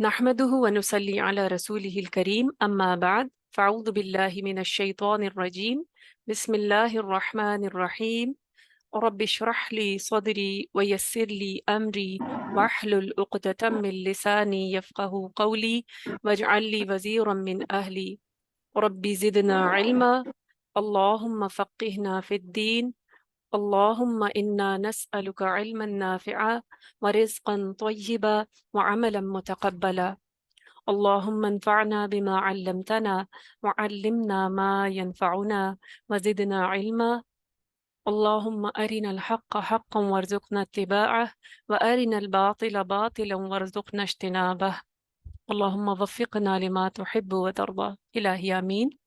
نحمده ونصلي على رسوله الكريم أما بعد فأعوذ بالله من الشيطان الرجيم بسم الله الرحمن الرحيم رب اشرح لي صدري ويسر لي أمري واحلل عقدة من لساني يفقه قولي واجعل لي وزيرا من أهلي رب زدنا علما اللهم فقهنا في الدين اللهم إنا نسألك علما نافعا ورزقا طيبا وعملا متقبلا اللهم انفعنا بما علمتنا وعلمنا ما ينفعنا وزدنا علما اللهم أرنا الحق حقا وارزقنا اتباعه وأرنا الباطل باطلا وارزقنا اجتنابه اللهم وفقنا لما تحب وترضى إلهی آمین۔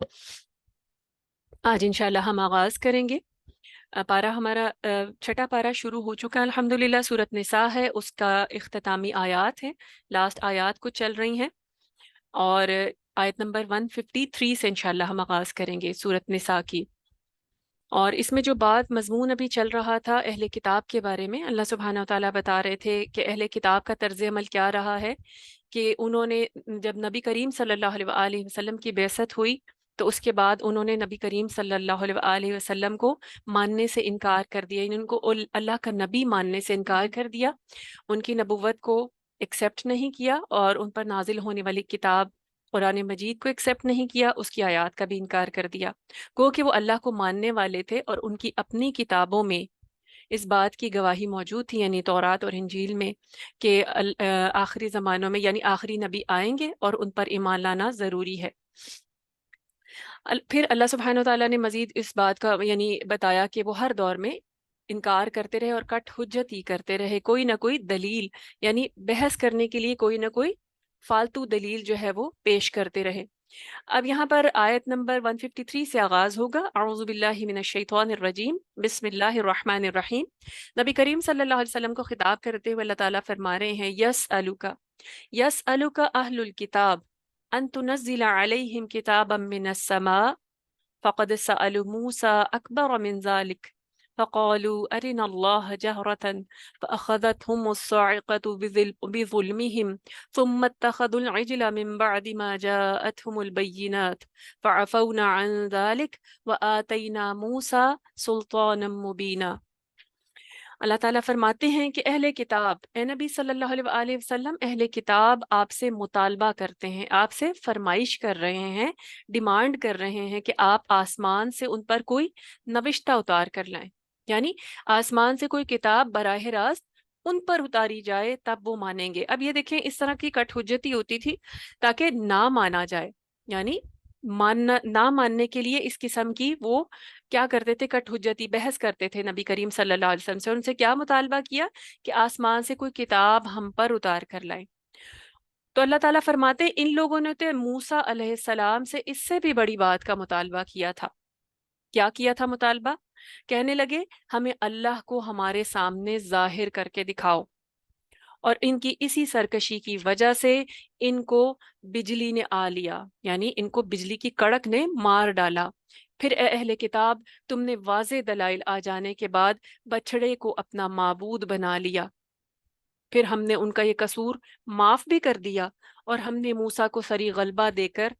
آج انشاءاللہ ہم آغاز کریں گے۔ پارہ ہمارا چھٹا پارہ شروع ہو چکا ہے الحمدللہ، سورۃ نساء ہے، اس کا اختتامی آیات ہے، لاسٹ آیات کچھ چل رہی ہیں، اور آیت نمبر 153 سے انشاءاللہ ہم آغاز کریں گے سورۃ نساء کی۔ اور اس میں جو بات مضمون ابھی چل رہا تھا اہل کتاب کے بارے میں، اللہ سبحانہ و تعالیٰ بتا رہے تھے کہ اہل کتاب کا طرز عمل کیا رہا ہے، کہ انہوں نے جب نبی کریم صلی اللہ علیہ وآلہ وسلم کی بعثت ہوئی تو اس کے بعد انہوں نے نبی کریم صلی اللہ علیہ وآلہ وسلم کو ماننے سے انکار کر دیا، یعنی ان کو اللہ کا نبی ماننے سے انکار کر دیا، ان کی نبوت کو ایکسیپٹ نہیں کیا، اور ان پر نازل ہونے والی کتاب قرآن مجید کو ایکسیپٹ نہیں کیا، اس کی آیات کا بھی انکار کر دیا۔ گو کہ وہ اللہ کو ماننے والے تھے اور ان کی اپنی کتابوں میں اس بات کی گواہی موجود تھی، یعنی تورات اور انجیل میں، کہ آخری زمانوں میں یعنی آخری نبی آئیں گے اور ان پر ایمان لانا ضروری ہے۔ پھر اللہ سبحانہ وتعالیٰ نے مزید اس بات کا یعنی بتایا کہ وہ ہر دور میں انکار کرتے رہے اور کٹ حجت ہی کرتے رہے، کوئی نہ کوئی دلیل، یعنی بحث کرنے کے لیے کوئی نہ کوئی فالتو دلیل جو ہے وہ پیش کرتے رہے۔ اب یہاں پر آیت نمبر 153 سے آغاز ہوگا۔ اعوذ باللہ من الشیطان الرجیم بسم اللہ الرحمن الرحیم۔ نبی کریم صلی اللہ علیہ وسلم کو خطاب کرتے ہوئے اللہ تعالیٰ فرما رہے ہیں یسألک یسألک اہل الکتاب ان تنزل علیہم کتابا من السماء فقد سألوا موسى أكبر من ذلك فقالوا أرنا الله جهرة فأخذتهم الصاعقة بظلمهم ثم اتخذوا العجل من بعد ما جاءتهم البينات فعفونا عن ذلك وآتينا موسى سلطانا مبينا۔ اللہ تعالیٰ فرماتے ہیں کہ اہل کتاب، اے نبی صلی اللہ علیہ وآلہ وسلم، اہل کتاب آپ سے مطالبہ کرتے ہیں، آپ سے فرمائش کر رہے ہیں، ڈیمانڈ کر رہے ہیں کہ آپ آسمان سے ان پر کوئی نوشتہ اتار کر لائیں، یعنی آسمان سے کوئی کتاب براہ راست ان پر اتاری جائے تب وہ مانیں گے۔ اب یہ دیکھیں اس طرح کی کٹ حجتی ہوتی تھی تاکہ نہ مانا جائے، یعنی نہ ماننے کے لیے اس قسم کی وہ کیا کرتے تھے، کٹ حجتی بحث کرتے تھے نبی کریم صلی اللہ علیہ وسلم سے، ان سے کیا مطالبہ کیا کہ آسمان سے کوئی کتاب ہم پر اتار کر لائیں۔ تو اللہ تعالیٰ فرماتے ہیں ان لوگوں نے تو موسیٰ علیہ السلام سے اس سے بھی بڑی بات کا مطالبہ کیا تھا۔ کیا کیا تھا مطالبہ؟ کہنے لگے ہمیں اللہ کو ہمارے سامنے ظاہر کر کے دکھاؤ، اور ان کی اسی سرکشی کی وجہ سے ان کو بجلی نے آ لیا، یعنی ان کو بجلی کی کڑک نے مار ڈالا۔ پھر اے اہل کتاب، تم نے واضح دلائل آ جانے کے بعد بچھڑے کو اپنا معبود بنا لیا، پھر ہم نے ان کا یہ قصور معاف بھی کر دیا، اور ہم نے موسیٰ کو سری غلبہ دے کر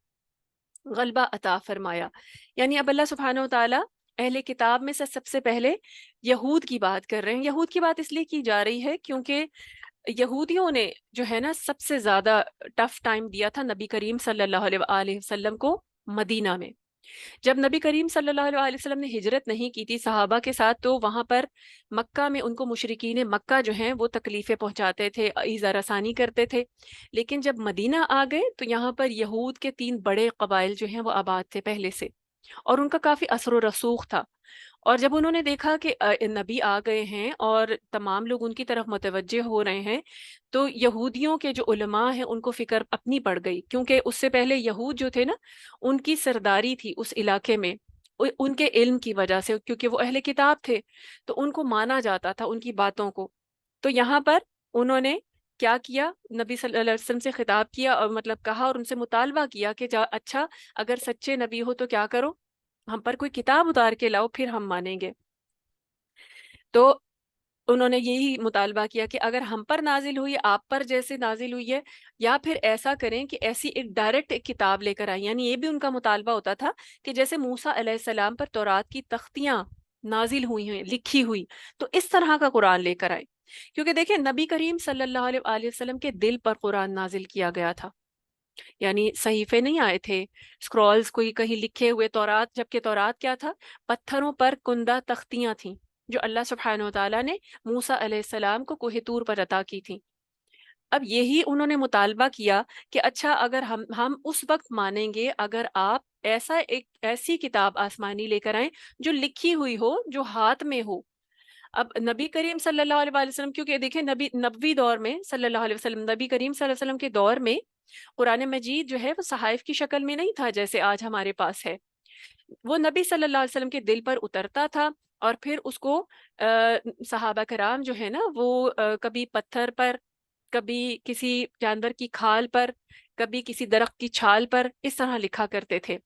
غلبہ عطا فرمایا۔ یعنی اب اللہ سبحانہ و تعالیٰ اہل کتاب میں سے سب سے پہلے یہود کی بات کر رہے ہیں۔ یہود کی بات اس لیے کی جا رہی ہے کیونکہ یہودیوں نے جو ہے نا سب سے زیادہ ٹف ٹائم دیا تھا نبی کریم صلی اللہ علیہ وآلہ وسلم کو مدینہ میں۔ جب نبی کریم صلی اللہ علیہ وسلم نے ہجرت نہیں کی تھی صحابہ کے ساتھ، تو وہاں پر مکہ میں ان کو مشرکین مکہ جو ہیں وہ تکلیفیں پہنچاتے تھے، ایذا رسانی کرتے تھے، لیکن جب مدینہ آ گئے تو یہاں پر یہود کے 3 بڑے قبائل جو ہیں وہ آباد تھے پہلے سے، اور ان کا کافی اثر و رسوخ تھا۔ اور جب انہوں نے دیکھا کہ نبی آ گئے ہیں اور تمام لوگ ان کی طرف متوجہ ہو رہے ہیں، تو یہودیوں کے جو علماء ہیں ان کو فکر اپنی پڑ گئی، کیونکہ اس سے پہلے یہود جو تھے نا ان کی سرداری تھی اس علاقے میں ان کے علم کی وجہ سے، کیونکہ وہ اہل کتاب تھے تو ان کو مانا جاتا تھا ان کی باتوں کو۔ تو یہاں پر انہوں نے کیا کیا، نبی صلی اللہ علیہ وسلم سے خطاب کیا اور مطلب کہا اور ان سے مطالبہ کیا کہ اچھا اگر سچے نبی ہو تو کیا کرو، ہم پر کوئی کتاب اتار کے لاؤ پھر ہم مانیں گے۔ تو انہوں نے یہی مطالبہ کیا کہ اگر ہم پر نازل ہوئی آپ پر جیسے نازل ہوئی ہے، یا پھر ایسا کریں کہ ایسی ایک ڈائریکٹ ایک کتاب لے کر آئیں. یعنی یہ بھی ان کا مطالبہ ہوتا تھا کہ جیسے موسیٰ علیہ السلام پر تورات کی تختیاں نازل ہوئی ہیں، لکھی ہوئی، تو اس طرح کا قرآن لے کر آئیں. کیونکہ دیکھیں نبی کریم صلی اللہ علیہ وآلہ وسلم کے دل پر قرآن نازل کیا گیا تھا. یعنی صحیفے نہیں آئے تھے، اسکرولز کوئی کہیں لکھے ہوئے. تورات، جبکہ تورات کیا تھا؟ پتھروں پر کندہ تختیاں تھیں جو اللہ سبحانہ وتعالیٰ نے موسیٰ علیہ السلام کو کوہ طور پر عطا کی تھیں. اب یہی انہوں نے مطالبہ کیا کہ اچھا اگر ہم اس وقت مانیں گے اگر آپ ایسی کتاب آسمانی لے کر آئیں جو لکھی ہوئی ہو، جو ہاتھ میں ہو. اب نبی کریم صلی اللہ علیہ وآلہ وسلم، کیونکہ دیکھیں نبوی دور میں صلی اللہ علیہ وسلم، نبی کریم صلی اللہ علیہ وسلم کے دور میں قرآن مجید جو ہے وہ صحائف کی شکل میں نہیں تھا جیسے آج ہمارے پاس ہے. وہ نبی صلی اللہ علیہ وسلم کے دل پر اترتا تھا، اور پھر اس کو صحابہ کرام جو ہے نا وہ کبھی پتھر پر، کبھی کسی جانور کی کھال پر، کبھی کسی درخت کی چھال پر اس طرح لکھا کرتے تھے.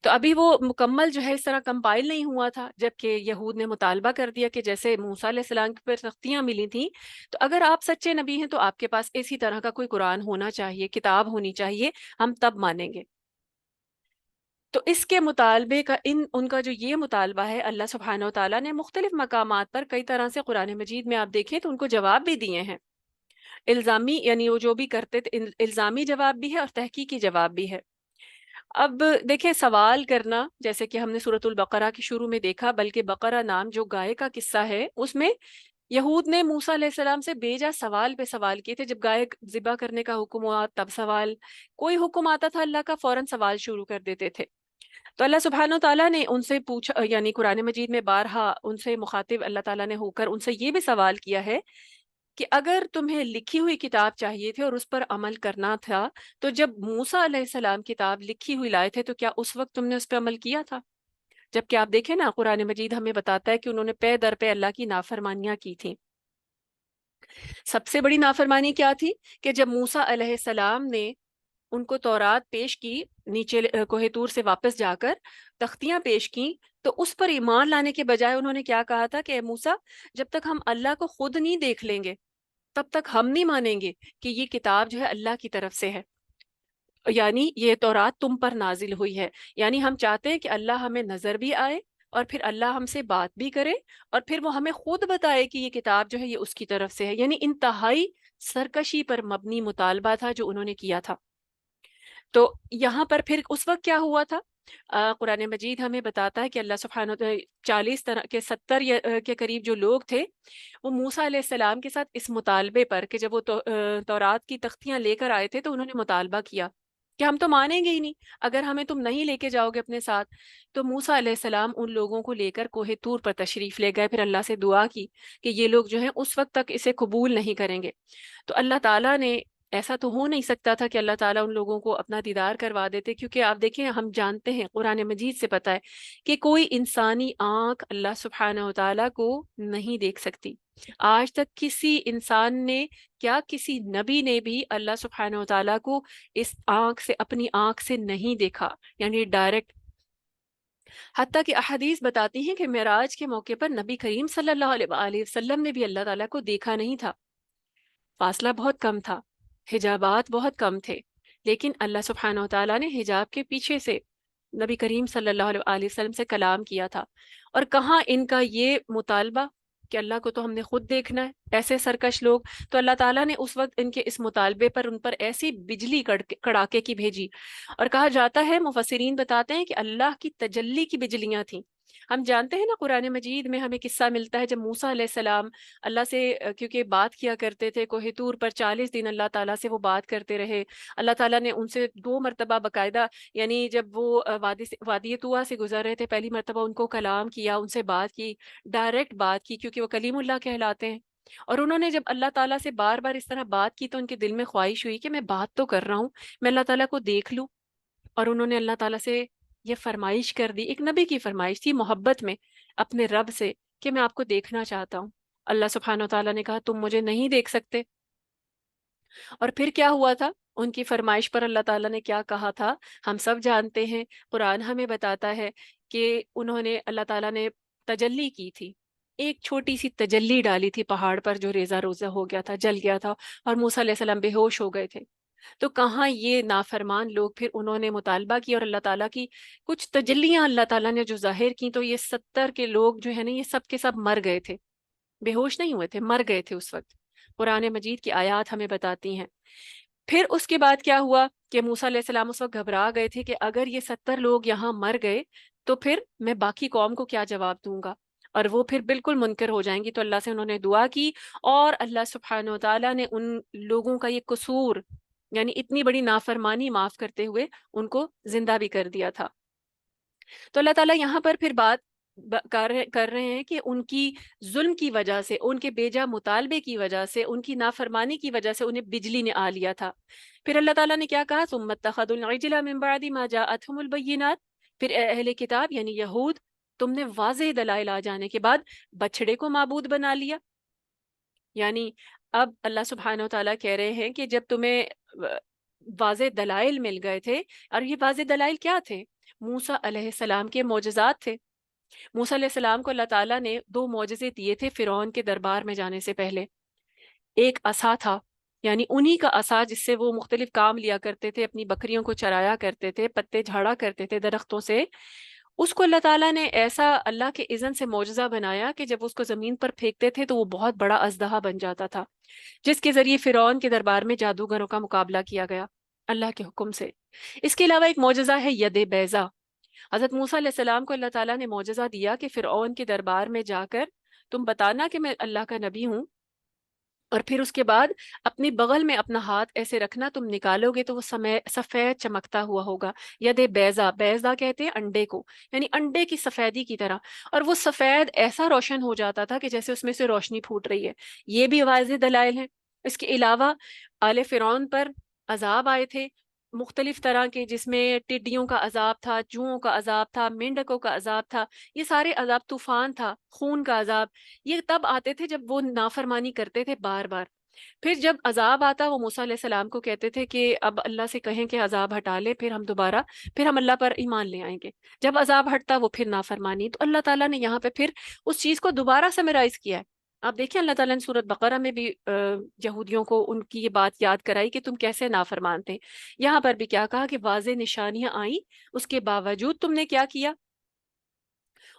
تو ابھی وہ مکمل جو ہے اس طرح کمپائل نہیں ہوا تھا، جبکہ یہود نے مطالبہ کر دیا کہ جیسے موسیٰ علیہ السلام پر تختیاں ملی تھیں، تو اگر آپ سچے نبی ہیں تو آپ کے پاس اسی طرح کا کوئی قرآن ہونا چاہیے، کتاب ہونی چاہیے، ہم تب مانیں گے. تو اس کے مطالبے کا ان کا جو یہ مطالبہ ہے، اللہ سبحانہ و تعالیٰ نے مختلف مقامات پر کئی طرح سے قرآن مجید میں آپ دیکھیں تو ان کو جواب بھی دیے ہیں. الزامی، یعنی وہ جو بھی کرتے تھے الزامی جواب بھی ہے اور تحقیقی جواب بھی ہے. اب دیکھیں سوال کرنا، جیسے کہ ہم نے سورۃ البقرہ کے شروع میں دیکھا، بلکہ بقرہ نام جو گائے کا قصہ ہے اس میں یہود نے موسیٰ علیہ السلام سے بیجا سوال پہ سوال کیے تھے. جب گائے ذبح کرنے کا حکم ہوا تب سوال، کوئی حکم آتا تھا اللہ کا فوراً سوال شروع کر دیتے تھے. تو اللہ سبحانہ و تعالیٰ نے ان سے پوچھا، یعنی قرآن مجید میں بارہا ان سے مخاطب اللہ تعالیٰ نے ہو کر ان سے یہ بھی سوال کیا ہے کہ اگر تمہیں لکھی ہوئی کتاب چاہیے تھی اور اس پر عمل کرنا تھا، تو جب موسیٰ علیہ السلام کتاب لکھی ہوئی لائے تھے تو کیا اس وقت تم نے اس پہ عمل کیا تھا؟ جبکہ آپ دیکھیں نا قرآن مجید ہمیں بتاتا ہے کہ انہوں نے پے در پہ اللہ کی نافرمانیاں کی تھیں. سب سے بڑی نافرمانی کیا تھی کہ جب موسیٰ علیہ السلام نے ان کو تورات پیش کی، نیچے کوہ طور سے واپس جا کر تختیاں پیش کی، تو اس پر ایمان لانے کے بجائے انہوں نے کیا کہا تھا کہ اے موسیٰ، جب تک ہم اللہ کو خود نہیں دیکھ لیں گے تب تک ہم نہیں مانیں گے کہ یہ کتاب جو ہے اللہ کی طرف سے ہے، یعنی یہ تورات تم پر نازل ہوئی ہے. یعنی ہم چاہتے ہیں کہ اللہ ہمیں نظر بھی آئے اور پھر اللہ ہم سے بات بھی کرے اور پھر وہ ہمیں خود بتائے کہ یہ کتاب جو ہے یہ اس کی طرف سے ہے. یعنی انتہائی سرکشی پر مبنی مطالبہ تھا جو انہوں نے کیا تھا. تو یہاں پر پھر اس وقت کیا ہوا تھا؟ قرآن مجید ہمیں بتاتا ہے کہ اللہ سبحانہ 40 طرح کے 70 کے قریب جو لوگ تھے وہ موسیٰ علیہ السلام کے ساتھ اس مطالبے پر کہ جب وہ تورات کی تختیاں لے کر آئے تھے تو انہوں نے مطالبہ کیا کہ ہم تو مانیں گے ہی نہیں اگر ہمیں تم نہیں لے کے جاؤ گے اپنے ساتھ. تو موسیٰ علیہ السلام ان لوگوں کو لے کر کوہ طور پر تشریف لے گئے، پھر اللہ سے دعا کی کہ یہ لوگ جو ہیں اس وقت تک اسے قبول نہیں کریں گے. تو اللہ تعالیٰ نے، ایسا تو ہو نہیں سکتا تھا کہ اللہ تعالیٰ ان لوگوں کو اپنا دیدار کروا دیتے، کیونکہ آپ دیکھیں ہم جانتے ہیں قرآن مجید سے پتہ ہے کہ کوئی انسانی آنکھ اللہ سبحانہ و تعالیٰ کو نہیں دیکھ سکتی. آج تک کسی انسان نے، کیا کسی نبی نے بھی اللہ سبحانہ و تعالیٰ کو اس آنکھ سے، اپنی آنکھ سے نہیں دیکھا، یعنی ڈائریکٹ. حتیٰ کہ احادیث بتاتی ہیں کہ معراج کے موقع پر نبی کریم صلی اللہ علیہ وآلہ وسلم نے بھی اللہ تعالیٰ کو دیکھا نہیں تھا. فاصلہ بہت کم تھا، حجابات بہت کم تھے، لیکن اللہ سبحانہ و تعالیٰ نے حجاب کے پیچھے سے نبی کریم صلی اللہ علیہ وآلہ وسلم سے کلام کیا تھا. اور کہاں ان کا یہ مطالبہ کہ اللہ کو تو ہم نے خود دیکھنا ہے، ایسے سرکش لوگ. تو اللہ تعالیٰ نے اس وقت ان کے اس مطالبے پر ان پر ایسی بجلی کڑاکے کی بھیجی، اور کہا جاتا ہے، مفسرین بتاتے ہیں کہ اللہ کی تجلی کی بجلیاں تھیں. ہم جانتے ہیں نا قرآن مجید میں ہمیں قصہ ملتا ہے جب موسیٰ علیہ السلام اللہ سے کیونکہ بات کیا کرتے تھے کوہ طور پر 40 دن اللہ تعالیٰ سے وہ بات کرتے رہے. اللہ تعالیٰ نے ان سے 2 مرتبہ باقاعدہ، یعنی جب وہ وادی طویٰ سے گزر رہے تھے پہلی مرتبہ ان کو کلام کیا، ان سے بات کی، ڈائریکٹ بات کی، کیونکہ وہ کلیم اللہ کہلاتے ہیں. اور انہوں نے جب اللہ تعالیٰ سے بار بار اس طرح بات کی تو ان کے دل میں خواہش ہوئی کہ میں بات تو کر رہا ہوں، میں اللہ تعالیٰ کو دیکھ لوں. اور انہوں نے اللہ تعالیٰ سے یہ فرمائش کر دی، ایک نبی کی فرمائش تھی محبت میں اپنے رب سے، کہ میں آپ کو دیکھنا چاہتا ہوں. اللہ سبحانہ و تعالیٰ نے کہا تم مجھے نہیں دیکھ سکتے. اور پھر کیا ہوا تھا؟ ان کی فرمائش پر اللہ تعالیٰ نے کیا کہا تھا ہم سب جانتے ہیں، قرآن ہمیں بتاتا ہے کہ انہوں نے، اللہ تعالیٰ نے تجلی کی تھی. ایک چھوٹی سی تجلی ڈالی تھی پہاڑ پر جو ریزہ روزہ ہو گیا تھا، جل گیا تھا، اور موسیٰ علیہ السلام بے ہوش ہو گئے تھے۔ تو کہاں یہ نافرمان لوگ پھر انہوں نے مطالبہ کیا اور اللہ تعالیٰ کی کچھ تجلیاں اللہ تعالیٰ نے جو ظاہر کی، تو یہ 70 کے لوگ جو ہے نا یہ سب کے سب مر گئے تھے، بے ہوش نہیں ہوئے تھے، مر گئے تھے اس وقت۔ قرآن مجید کی آیات ہمیں بتاتی ہیں۔ پھر اس کے بعد کیا ہوا کہ موسیٰ علیہ السلام اس وقت گھبرا گئے تھے کہ اگر یہ 70 لوگ یہاں مر گئے تو پھر میں باقی قوم کو کیا جواب دوں گا، اور وہ پھر بالکل منکر ہو جائیں گی۔ تو اللہ سے انہوں نے دعا کی، اور اللہ سبحانہ وتعالیٰ نے ان لوگوں کا یہ قصور، یعنی اتنی بڑی نافرمانی معاف کرتے ہوئے ان کو زندہ بھی کر دیا تھا۔ تو اللہ تعالیٰ یہاں پر پھر بات کر رہے ہیں کہ ان کی ظلم کی وجہ سے، ان کے بیجا مطالبے کی وجہ سے، ان کی نافرمانی کی وجہ سے انہیں بجلی نے آ لیا تھا۔ پھر اللہ تعالیٰ نے کیا کہا، ثم اتخذوا العجل من بعد ما جاءتهم البینات، پھر اے اہل کتاب یعنی یہود، تم نے واضح دلائل آ جانے کے بعد بچھڑے کو معبود بنا لیا۔ یعنی اب اللہ سبحانہ وتعالیٰ کہہ رہے ہیں کہ جب تمہیں واضح دلائل مل گئے تھے، اور یہ واضح دلائل کیا تھے؟ موسیٰ علیہ السلام کے معجزات تھے۔ موسیٰ علیہ السلام کو اللہ تعالیٰ نے 2 معجزے دیے تھے فرعون کے دربار میں جانے سے پہلے۔ ایک عصا تھا، یعنی انہی کا عصا جس سے وہ مختلف کام لیا کرتے تھے، اپنی بکریوں کو چرایا کرتے تھے، پتے جھاڑا کرتے تھے درختوں سے۔ اس کو اللہ تعالیٰ نے ایسا اللہ کے اذن سے معجزہ بنایا کہ جب اس کو زمین پر پھینکتے تھے تو وہ بہت بڑا اژدہا بن جاتا تھا، جس کے ذریعے فرعون کے دربار میں جادوگروں کا مقابلہ کیا گیا اللہ کے حکم سے۔ اس کے علاوہ ایک معجزہ ہے ید بیضا۔ حضرت موسیٰ علیہ السلام کو اللہ تعالیٰ نے معجزہ دیا کہ فرعون کے دربار میں جا کر تم بتانا کہ میں اللہ کا نبی ہوں، اور پھر اس کے بعد اپنی بغل میں اپنا ہاتھ ایسے رکھنا، تم نکالو گے تو وہ سفید چمکتا ہوا ہوگا۔ ید بیضا، بیضا کہتے ہیں انڈے کو، یعنی انڈے کی سفیدی کی طرح، اور وہ سفید ایسا روشن ہو جاتا تھا کہ جیسے اس میں سے روشنی پھوٹ رہی ہے۔ یہ بھی واضح دلائل ہیں۔ اس کے علاوہ آل فرعون پر عذاب آئے تھے مختلف طرح کے، جس میں ٹڈیوں کا عذاب تھا، چوہوں کا عذاب تھا، مینڈکوں کا عذاب تھا، یہ سارے عذاب، طوفان تھا، خون کا عذاب، یہ تب آتے تھے جب وہ نافرمانی کرتے تھے بار بار۔ پھر جب عذاب آتا وہ موسیٰ علیہ السلام کو کہتے تھے کہ اب اللہ سے کہیں کہ عذاب ہٹا لے، پھر ہم اللہ پر ایمان لے آئیں گے۔ جب عذاب ہٹتا وہ پھر نافرمانی۔ تو اللہ تعالیٰ نے یہاں پہ پھر اس چیز کو دوبارہ سمرائز کیا ہے۔ آپ دیکھیں اللہ تعالیٰ نے سورۃ بقرہ میں بھی یہودیوں کو ان کی یہ بات یاد کرائی کہ تم کیسے نافرمان تھے۔ یہاں پر بھی کیا کہا کہ واضح نشانیاں آئیں، اس کے باوجود تم نے کیا کیا؟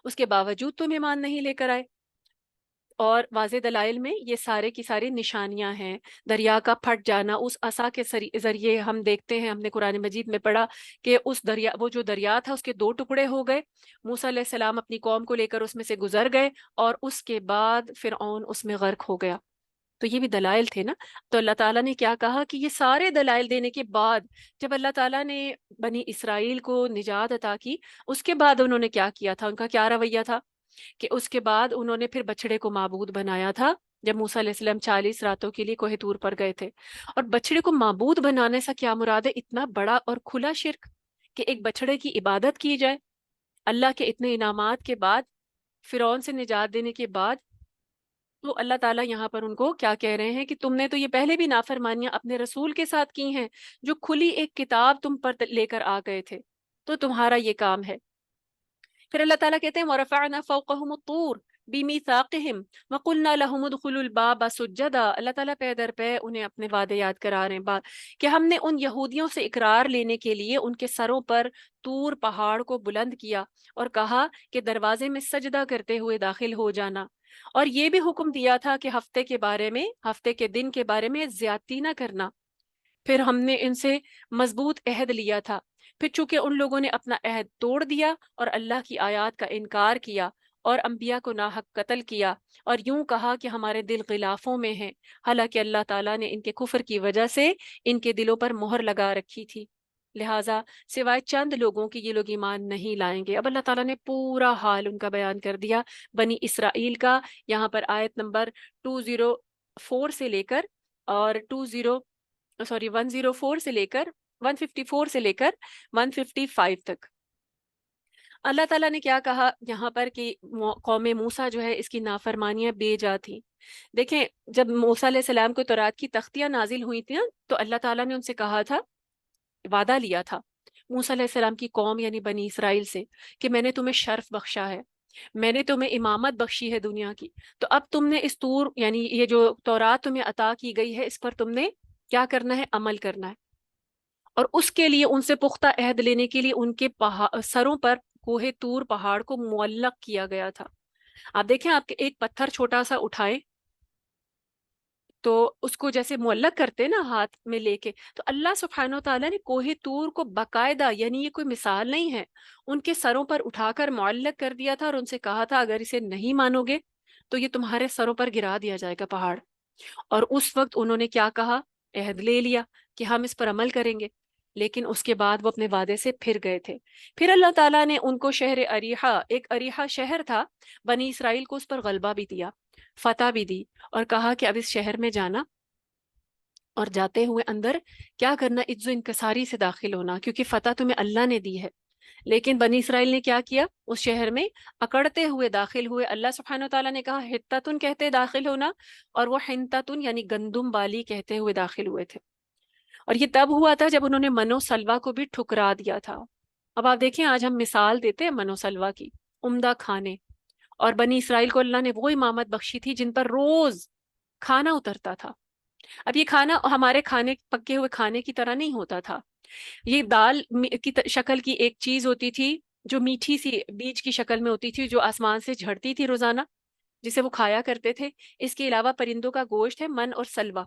اس کے باوجود تم ایمان نہیں لے کر آئے۔ اور واضح دلائل میں یہ سارے کی ساری نشانیاں ہیں۔ دریا کا پھٹ جانا، اس عصا کے ذریعے ہم دیکھتے ہیں، ہم نے قرآن مجید میں پڑھا کہ اس دریا، وہ جو دریا تھا اس کے 2 ٹکڑے ہو گئے، موسیٰ علیہ السلام اپنی قوم کو لے کر اس میں سے گزر گئے، اور اس کے بعد فرعون اس میں غرق ہو گیا۔ تو یہ بھی دلائل تھے نا۔ تو اللہ تعالیٰ نے کیا کہا کہ یہ سارے دلائل دینے کے بعد جب اللہ تعالیٰ نے بنی اسرائیل کو نجات عطا کی، اس کے بعد انہوں نے کیا کیا تھا، ان کا کیا رویہ تھا کہ اس کے بعد انہوں نے پھر بچڑے کو معبود بنایا تھا۔ جب موسیٰ علیہ السلام 40 راتوں کے لیے کوہ طور پر گئے تھے، اور بچڑے کو معبود بنانے سے کیا مراد ہے؟ اتنا بڑا اور کھلا شرک کہ ایک بچڑے کی عبادت کی جائے۔ اللہ کے اتنے انعامات کے بعد، فرعون سے نجات دینے کے بعد، تو اللہ تعالیٰ یہاں پر ان کو کیا کہہ رہے ہیں کہ تم نے تو یہ پہلے بھی نافرمانیاں اپنے رسول کے ساتھ کی ہیں، جو کھلی ایک کتاب تم پر لے کر آ گئے تھے، تو تمہارا یہ کام ہے۔ پھر اللہ تعالیٰ کہتے ہیں وَرَفَعْنَا فَوْقَهُمُ الطُّورَ بِمِيثَاقِهِمْ وَقُلْنَا لَهُمُ ادْخُلُوا الْبَابَ سُجَّدًا۔ اللہ تعالیٰ پے در پے انہیں اپنے وعدے یاد کرا رہے ہیں، بات کہ ہم نے ان یہودیوں سے اقرار لینے کے لیے ان کے سروں پر طور پہاڑ کو بلند کیا، اور کہا کہ دروازے میں سجدہ کرتے ہوئے داخل ہو جانا، اور یہ بھی حکم دیا تھا کہ ہفتے کے دن کے بارے میں زیادتی نہ کرنا۔ پھر ہم نے ان سے مضبوط عہد لیا تھا، پھر چونکہ ان لوگوں نے اپنا عہد توڑ دیا اور اللہ کی آیات کا انکار کیا اور انبیاء کو ناحق قتل کیا، اور یوں کہا کہ ہمارے دل غلافوں میں ہیں، حالانکہ اللہ تعالیٰ نے ان کے کفر کی وجہ سے ان کے دلوں پر مہر لگا رکھی تھی، لہٰذا سوائے چند لوگوں کی یہ لوگ ایمان نہیں لائیں گے۔ اب اللہ تعالیٰ نے پورا حال ان کا بیان کر دیا بنی اسرائیل کا، یہاں پر آیت نمبر 204 سے لے کر اور 104 سے لے کر 154 سے لے کر 155 تک۔ اللہ تعالیٰ نے کیا کہا یہاں پر کہ قوم موسیٰ جو ہے اس کی نافرمانیاں بے جا تھیں۔ دیکھیں جب موسیٰ علیہ السلام کو تورات کی تختیاں نازل ہوئی تھیں تو اللہ تعالیٰ نے ان سے کہا تھا، وعدہ لیا تھا موسیٰ علیہ السلام کی قوم یعنی بنی اسرائیل سے کہ میں نے تمہیں شرف بخشا ہے، میں نے تمہیں امامت بخشی ہے دنیا کی، تو اب تم نے اس طور یعنی یہ جو تورات تمہیں عطا کی گئی ہے اس پر تم نے کیا کرنا ہے؟ عمل کرنا ہے۔ اور اس کے لیے ان سے پختہ عہد لینے کے لیے ان کے سروں پر کوہ طور پہاڑ کو معلق کیا گیا تھا۔ آپ دیکھیں، آپ کے ایک پتھر چھوٹا سا اٹھائیں تو اس کو جیسے معلق کرتے نا ہاتھ میں لے کے، تو اللہ سبحانہ و تعالیٰ نے کوہ طور کو باقاعدہ، یعنی یہ کوئی مثال نہیں ہے، ان کے سروں پر اٹھا کر معلق کر دیا تھا، اور ان سے کہا تھا اگر اسے نہیں مانو گے تو یہ تمہارے سروں پر گرا دیا جائے گا پہاڑ۔ اور اس وقت انہوں نے کیا کہا؟ عہد لے لیا کہ ہم اس پر عمل کریں گے، لیکن اس کے بعد وہ اپنے وعدے سے پھر گئے تھے۔ پھر اللہ تعالیٰ نے ان کو شہر اریحہ، ایک اریحہ شہر تھا، بنی اسرائیل کو اس پر غلبہ بھی دیا، فتح بھی دی، اور کہا کہ اب اس شہر میں جانا اور جاتے ہوئے اندر کیا کرنا؟ عز و انکساری سے داخل ہونا، کیونکہ فتح تمہیں اللہ نے دی ہے۔ لیکن بنی اسرائیل نے کیا کیا؟ اس شہر میں اکڑتے ہوئے داخل ہوئے۔ اللہ سبحانہ وتعالیٰ نے کہا حتتن کہتے داخل ہونا، اور وہ حنتتن یعنی گندم بالی کہتے ہوئے داخل ہوئے تھے۔ اور یہ تب ہوا تھا جب انہوں نے من و سلوا کو بھی ٹھکرا دیا تھا۔ اب آپ دیکھیں، آج ہم مثال دیتے ہیں من و سلوا کی، عمدہ کھانے، اور بنی اسرائیل کو اللہ نے وہ امامت بخشی تھی جن پر روز کھانا اترتا تھا۔ اب یہ کھانا ہمارے کھانے، پکے ہوئے کھانے کی طرح نہیں ہوتا تھا، یہ دال کی شکل کی ایک چیز ہوتی تھی جو میٹھی سی بیج کی شکل میں ہوتی تھی، جو آسمان سے جھڑتی تھی روزانہ، جسے وہ کھایا کرتے تھے۔ اس کے علاوہ پرندوں کا گوشت ہے، من اور سلوا۔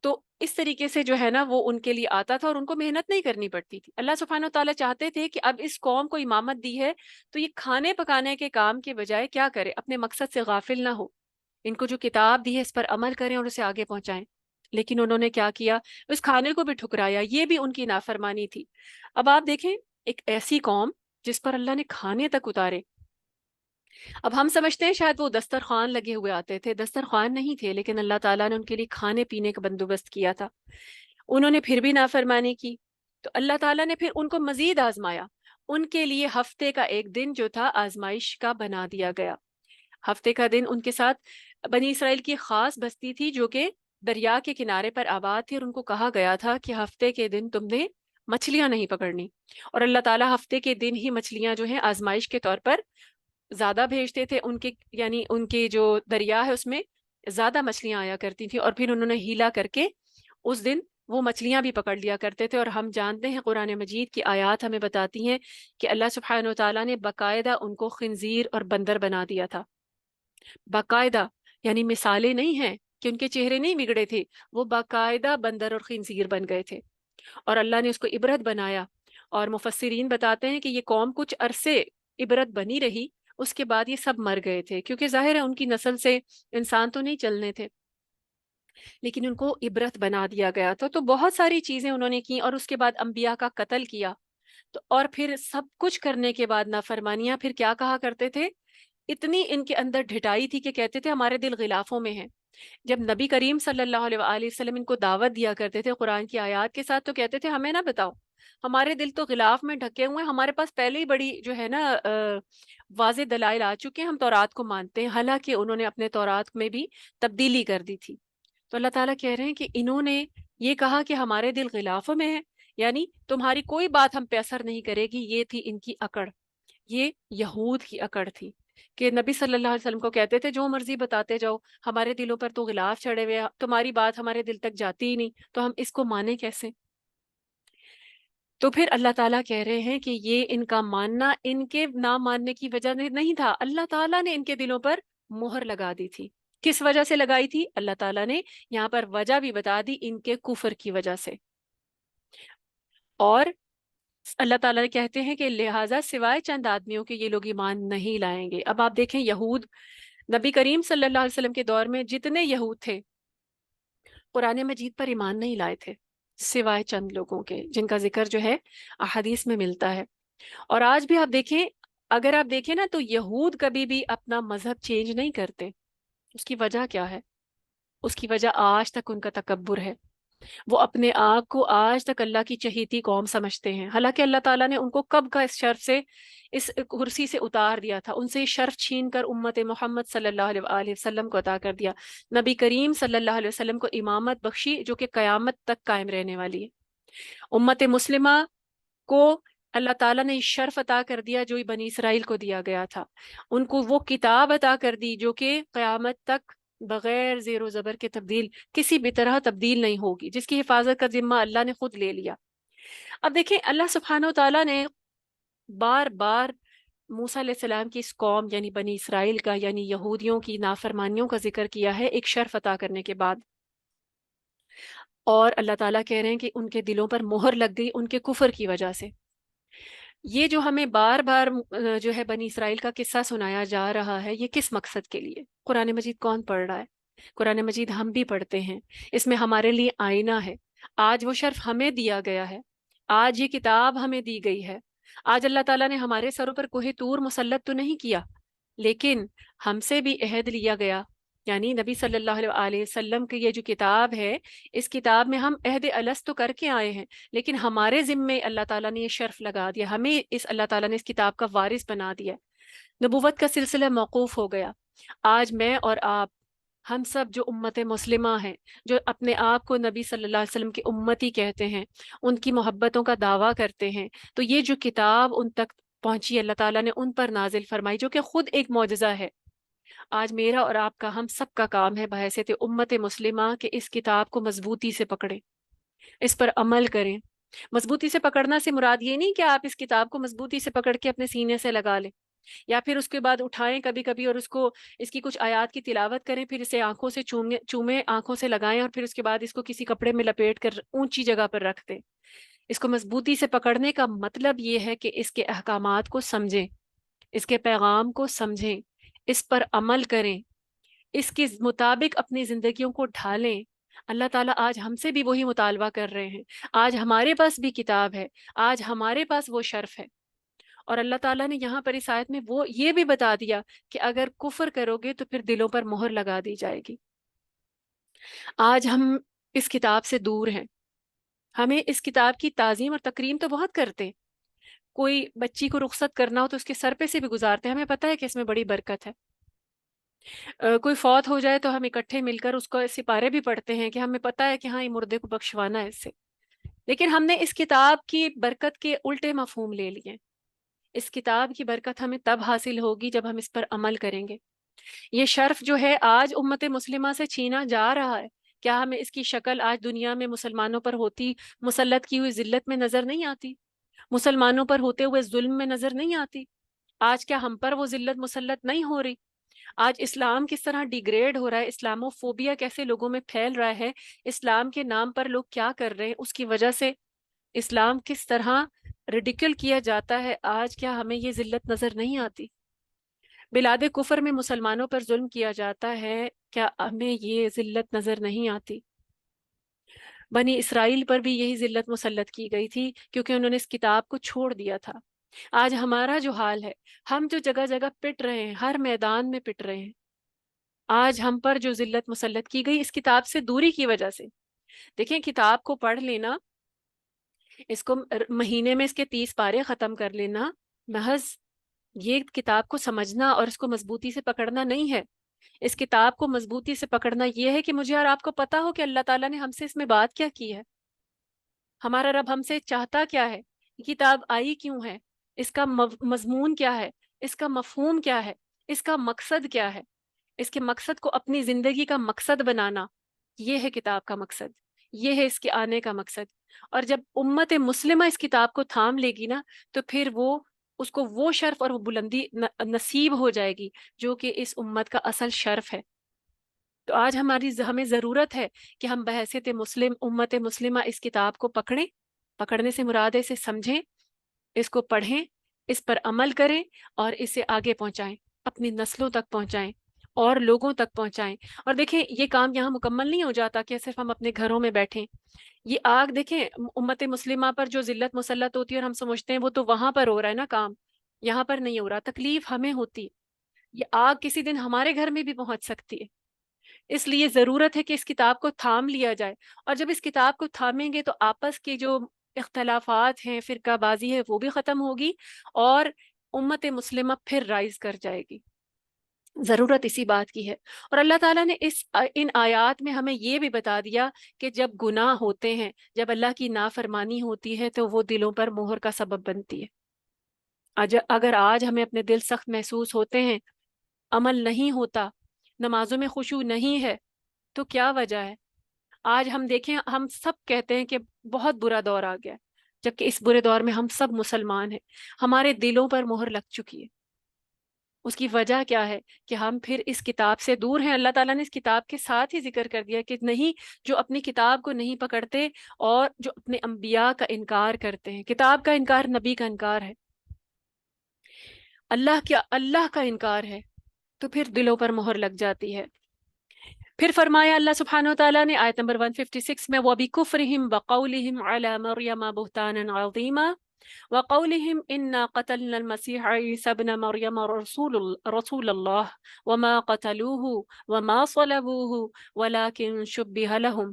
تو اس طریقے سے جو ہے نا وہ ان کے لیے آتا تھا، اور ان کو محنت نہیں کرنی پڑتی تھی۔ اللہ سبحانہ و تعالیٰ چاہتے تھے کہ اب اس قوم کو امامت دی ہے تو یہ کھانے پکانے کے کام کے بجائے کیا کرے؟ اپنے مقصد سے غافل نہ ہو، ان کو جو کتاب دی ہے اس پر عمل کریں اور اسے آگے پہنچائیں۔ لیکن انہوں نے کیا کیا؟ اس کھانے کو بھی ٹھکرایا، یہ بھی ان کی نافرمانی تھی۔ اب آپ دیکھیں، ایک ایسی قوم جس پر اللہ نے کھانے تک اتارے۔ اب ہم سمجھتے ہیں شاید وہ دسترخوان لگے ہوئے آتے تھے، دسترخوان نہیں تھے، لیکن اللہ تعالیٰ نے ان کے لیے کھانے پینے کا بندوبست کیا تھا۔ انہوں نے پھر بھی نافرمانی کی، تو اللہ تعالیٰ نے پھر ان کو مزید آزمایا۔ ان کے لیے ہفتے کا ایک دن جو تھا آزمائش کا بنا دیا گیا۔ ہفتے کا دن ان کے ساتھ بنی اسرائیل کی خاص بستی تھی جو کہ دریا کے کنارے پر آباد تھی، اور ان کو کہا گیا تھا کہ ہفتے کے دن تم نے مچھلیاں نہیں پکڑنی، اور اللہ تعالیٰ ہفتے کے دن ہی مچھلیاں جو ہیں آزمائش کے طور پر زیادہ بھیجتے تھے۔ ان کے یعنی ان کے جو دریا ہے اس میں زیادہ مچھلیاں آیا کرتی تھیں، اور پھر انہوں نے ہیلا کر کے اس دن وہ مچھلیاں بھی پکڑ لیا کرتے تھے۔ اور ہم جانتے ہیں قرآن مجید کی آیات ہمیں بتاتی ہیں کہ اللہ سبحانہ و تعالیٰ نے باقاعدہ ان کو خنزیر اور بندر بنا دیا تھا، باقاعدہ، یعنی مثالیں نہیں ہیں کہ ان کے چہرے نہیں بگڑے تھے، وہ باقاعدہ بندر اور خنزیر بن گئے تھے، اور اللہ نے اس کو عبرت بنایا۔ اور مفسرین بتاتے ہیں کہ یہ قوم کچھ عرصے عبرت بنی رہی، اس کے بعد یہ سب مر گئے تھے، کیونکہ ظاہر ہے ان کی نسل سے انسان تو نہیں چلنے تھے، لیکن ان کو عبرت بنا دیا گیا تھا۔ تو بہت ساری چیزیں انہوں نے کی، اور اس کے بعد انبیاء کا قتل کیا۔ تو اور پھر سب کچھ کرنے کے بعد نافرمانیاں، پھر کیا کہا کرتے تھے؟ اتنی ان کے اندر ڈھٹائی تھی کہ کہتے تھے ہمارے دل غلافوں میں ہیں۔ جب نبی کریم صلی اللہ علیہ وآلہ وسلم ان کو دعوت دیا کرتے تھے قرآن کی آیات کے ساتھ، تو کہتے تھے ہمیں نہ بتاؤ، ہمارے دل تو غلاف میں ڈھکے ہوئے ہیں، ہمارے پاس پہلے ہی بڑی جو ہے نا واضح دلائل آ چکے ہیں، ہم تورات کو مانتے ہیں، حالانکہ انہوں نے اپنے تورات میں بھی تبدیلی کر دی تھی۔ تو اللہ تعالیٰ کہہ رہے ہیں کہ انہوں نے یہ کہا کہ ہمارے دل غلافوں میں ہے، یعنی تمہاری کوئی بات ہم پہ اثر نہیں کرے گی۔ یہ تھی ان کی اکڑ، یہ یہود کی اکڑ تھی کہ نبی صلی اللہ علیہ وسلم کو کہتے تھے جو مرضی بتاتے جاؤ، ہمارے دلوں پر تو غلاف چڑھے ہوئے، تمہاری بات ہمارے دل تک جاتی ہی نہیں، تو ہم اس کو مانیں کیسے؟ تو پھر اللہ تعالیٰ کہہ رہے ہیں کہ یہ ان کا ماننا ان کے نہ ماننے کی وجہ نہیں تھا، اللہ تعالیٰ نے ان کے دلوں پر مہر لگا دی تھی۔ کس وجہ سے لگائی تھی؟ اللہ تعالیٰ نے یہاں پر وجہ بھی بتا دی، ان کے کفر کی وجہ سے۔ اور اللہ تعالیٰ کہتے ہیں کہ لہٰذا سوائے چند آدمیوں کے یہ لوگ ایمان نہیں لائیں گے۔ اب آپ دیکھیں، یہود نبی کریم صلی اللہ علیہ وسلم کے دور میں جتنے یہود تھے قرآن مجید پر ایمان نہیں لائے تھے، سوائے چند لوگوں کے جن کا ذکر جو ہے احادیث میں ملتا ہے۔ اور آج بھی آپ دیکھیں، اگر آپ دیکھیں نا تو یہود کبھی بھی اپنا مذہب چینج نہیں کرتے۔ اس کی وجہ کیا ہے؟ اس کی وجہ آج تک ان کا تکبر ہے۔ وہ اپنے آپ کو آج تک اللہ کی چہیتی قوم سمجھتے ہیں، حالانکہ اللہ تعالیٰ نے ان کو کب کا اس شرف سے، اس کرسی سے اتار دیا تھا، ان سے یہ شرف چھین کر امت محمد صلی اللہ علیہ وآلہ وسلم کو عطا کر دیا۔ نبی کریم صلی اللہ علیہ وسلم کو امامت بخشی جو کہ قیامت تک قائم رہنے والی ہے۔ امت مسلمہ کو اللہ تعالیٰ نے شرف عطا کر دیا جو بنی اسرائیل کو دیا گیا تھا، ان کو وہ کتاب عطا کر دی جو کہ قیامت تک بغیر زیر و زبر کے تبدیل کسی بھی طرح تبدیل نہیں ہوگی، جس کی حفاظت کا ذمہ اللہ نے خود لے لیا۔ اب دیکھیں اللہ سبحانہ و تعالیٰ نے بار بار موسیٰ علیہ السلام کی اس قوم یعنی بنی اسرائیل کا یعنی یہودیوں کی نافرمانیوں کا ذکر کیا ہے ایک شرف عطا کرنے کے بعد، اور اللہ تعالیٰ کہہ رہے ہیں کہ ان کے دلوں پر مہر لگ گئی ان کے کفر کی وجہ سے۔ یہ جو ہمیں بار بار جو ہے بنی اسرائیل کا قصہ سنایا جا رہا ہے، یہ کس مقصد کے لیے؟ قرآن مجید کون پڑھ رہا ہے؟ قرآن مجید ہم بھی پڑھتے ہیں، اس میں ہمارے لیے آئینہ ہے۔ آج وہ شرف ہمیں دیا گیا ہے، آج یہ کتاب ہمیں دی گئی ہے، آج اللہ تعالیٰ نے ہمارے سروں پر کوہ طور مسلط تو نہیں کیا، لیکن ہم سے بھی عہد لیا گیا، یعنی نبی صلی اللہ علیہ وسلم کی یہ جو کتاب ہے، اس کتاب میں ہم عہد الست تو کر کے آئے ہیں، لیکن ہمارے ذمے اللہ تعالیٰ نے یہ شرف لگا دیا، ہمیں اللہ تعالیٰ نے اس کتاب کا وارث بنا دیا، نبوت کا سلسلہ موقوف ہو گیا۔ آج میں اور آپ، ہم سب جو امت مسلمہ ہیں، جو اپنے آپ کو نبی صلی اللہ علیہ وسلم کی امتی کہتے ہیں، ان کی محبتوں کا دعویٰ کرتے ہیں، تو یہ جو کتاب ان تک پہنچی اللہ تعالیٰ نے ان پر نازل فرمائی جو کہ خود ایک معجزہ ہے۔ آج میرا اور آپ کا، ہم سب کا کام ہے بحیثیت امت مسلمہ کہ اس کتاب کو مضبوطی سے پکڑیں، اس پر عمل کریں۔ مضبوطی سے پکڑنا سے مراد یہ نہیں کہ آپ اس کتاب کو مضبوطی سے پکڑ کے اپنے سینے سے لگا لیں، یا پھر اس کے بعد اٹھائیں کبھی کبھی اور اس کی کچھ آیات کی تلاوت کریں، پھر اسے آنکھوں سے چومیں، آنکھوں سے لگائیں، اور پھر اس کے بعد اس کو کسی کپڑے میں لپیٹ کر اونچی جگہ پر رکھ دیں۔ اس کو مضبوطی سے پکڑنے کا مطلب یہ ہے کہ اس کے احکامات کو سمجھیں، اس کے پیغام کو سمجھیں، اس پر عمل کریں، اس کے مطابق اپنی زندگیوں کو ڈھالیں۔ اللہ تعالیٰ آج ہم سے بھی وہی مطالبہ کر رہے ہیں، آج ہمارے پاس بھی کتاب ہے، آج ہمارے پاس وہ شرف ہے، اور اللہ تعالیٰ نے یہاں پر اس آیت میں وہ یہ بھی بتا دیا کہ اگر کفر کرو گے تو پھر دلوں پر مہر لگا دی جائے گی۔ آج ہم اس کتاب سے دور ہیں، ہمیں اس کتاب کی تعظیم اور تکریم تو بہت کرتے ہیں، کوئی بچی کو رخصت کرنا ہو تو اس کے سر پہ سے بھی گزارتے ہیں، ہمیں پتہ ہے کہ اس میں بڑی برکت ہے۔ کوئی فوت ہو جائے تو ہم اکٹھے مل کر اس کو سپارے بھی پڑھتے ہیں کہ ہمیں پتہ ہے کہ ہاں یہ مردے کو بخشوانا ہے اس سے، لیکن ہم نے اس کتاب کی برکت کے الٹے مفہوم لے لیے۔ اس کتاب کی برکت ہمیں تب حاصل ہوگی جب ہم اس پر عمل کریں گے۔ یہ شرف جو ہے آج امت مسلمہ سے چھینا جا رہا ہے، کیا ہمیں اس کی شکل آج دنیا میں مسلمانوں پر ہوتی مسلط کی ہوئی ذلت میں نظر نہیں آتی؟ مسلمانوں پر ہوتے ہوئے ظلم میں نظر نہیں آتی؟ آج کیا ہم پر وہ ذلت مسلط نہیں ہو رہی؟ آج اسلام کس طرح ڈیگریڈ ہو رہا ہے، اسلامو فوبیا کیسے لوگوں میں پھیل رہا ہے، اسلام کے نام پر لوگ کیا کر رہے ہیں، اس کی وجہ سے اسلام کس طرح ریڈیکل کیا جاتا ہے، آج کیا ہمیں یہ ذلت نظر نہیں آتی؟ بلاد کفر میں مسلمانوں پر ظلم کیا جاتا ہے، کیا ہمیں یہ ذلت نظر نہیں آتی؟ بنی اسرائیل پر بھی یہی ذلت مسلط کی گئی تھی کیونکہ انہوں نے اس کتاب کو چھوڑ دیا تھا۔ آج ہمارا جو حال ہے، ہم جو جگہ جگہ پٹ رہے ہیں، ہر میدان میں پٹ رہے ہیں، آج ہم پر جو ذلت مسلط کی گئی اس کتاب سے دوری کی وجہ سے۔ دیکھیں کتاب کو پڑھ لینا، اس کو مہینے میں اس کے 30 پارے ختم کر لینا، محض یہ کتاب کو سمجھنا اور اس کو مضبوطی سے پکڑنا نہیں ہے۔ اس کتاب کو مضبوطی سے پکڑنا یہ ہے کہ مجھے اور آپ کو پتا ہو کہ اللہ تعالیٰ نے ہم سے اس میں بات کیا کی ہے، ہمارا رب ہم سے چاہتا کیا ہے، یہ کتاب آئی کیوں ہے، اس کا مضمون کیا ہے، اس کا مفہوم کیا ہے، اس کا مقصد کیا ہے، اس کے مقصد کو اپنی زندگی کا مقصد بنانا، یہ ہے کتاب کا مقصد، یہ ہے اس کے آنے کا مقصد۔ اور جب امت مسلمہ اس کتاب کو تھام لے گی نا، تو پھر اس کو وہ شرف اور وہ بلندی نصیب ہو جائے گی جو کہ اس امت کا اصل شرف ہے۔ تو آج ہمیں ضرورت ہے کہ ہم بحیثیت مسلم امت مسلمہ اس کتاب کو پکڑیں، پکڑنے سے مراد ہے اسے سمجھیں، اس کو پڑھیں، اس پر عمل کریں اور اسے آگے پہنچائیں، اپنی نسلوں تک پہنچائیں اور لوگوں تک پہنچائیں۔ اور دیکھیں یہ کام یہاں مکمل نہیں ہو جاتا کہ صرف ہم اپنے گھروں میں بیٹھیں۔ یہ آگ دیکھیں امت مسلمہ پر جو ذلت مسلط ہوتی ہے اور ہم سمجھتے ہیں وہ تو وہاں پر ہو رہا ہے نا کام، یہاں پر نہیں ہو رہا، تکلیف ہمیں ہوتی ہے، یہ آگ کسی دن ہمارے گھر میں بھی پہنچ سکتی ہے۔ اس لیے ضرورت ہے کہ اس کتاب کو تھام لیا جائے، اور جب اس کتاب کو تھامیں گے تو آپس کے جو اختلافات ہیں، فرقہ بازی ہے، وہ بھی ختم ہوگی اور امت مسلمہ پھر رائز کر جائے گی۔ ضرورت اسی بات کی ہے۔ اور اللہ تعالیٰ نے ان آیات میں ہمیں یہ بھی بتا دیا کہ جب گناہ ہوتے ہیں، جب اللہ کی نافرمانی ہوتی ہے تو وہ دلوں پر مہر کا سبب بنتی ہے۔ اگر آج ہمیں اپنے دل سخت محسوس ہوتے ہیں، عمل نہیں ہوتا، نمازوں میں خشوع نہیں ہے، تو کیا وجہ ہے؟ آج ہم دیکھیں، ہم سب کہتے ہیں کہ بہت برا دور آ گیا ہے، جبکہ اس برے دور میں ہم سب مسلمان ہیں، ہمارے دلوں پر مہر لگ چکی ہے۔ اس کی وجہ کیا ہے؟ کہ ہم پھر اس کتاب سے دور ہیں۔ اللہ تعالیٰ نے اس کتاب کے ساتھ ہی ذکر کر دیا کہ نہیں، جو اپنی کتاب کو نہیں پکڑتے اور جو اپنے انبیاء کا انکار کرتے ہیں۔ کتاب کا انکار نبی کا انکار ہے، اللہ کا انکار ہے، تو پھر دلوں پر مہر لگ جاتی ہے۔ پھر فرمایا اللہ سبحانہ وتعالیٰ نے آیت نمبر 156 میں، وَبِكُفْرِهِمْ وَقَوْلِهِمْ عَلَى مَرْيَمَ بُهْتَانًا عَظِيمًا وَقَوْلِهِمْ إِنَّا قَتَلْنَا الْمَسِيحَ عِيسَى ابْنَ مَرْيَمَ رَسُولَ اللَّهِ وَمَا قَتَلُوهُ وَمَا صَلَبُوهُ وَلَكِنْ شُبِّهَ لَهُمْ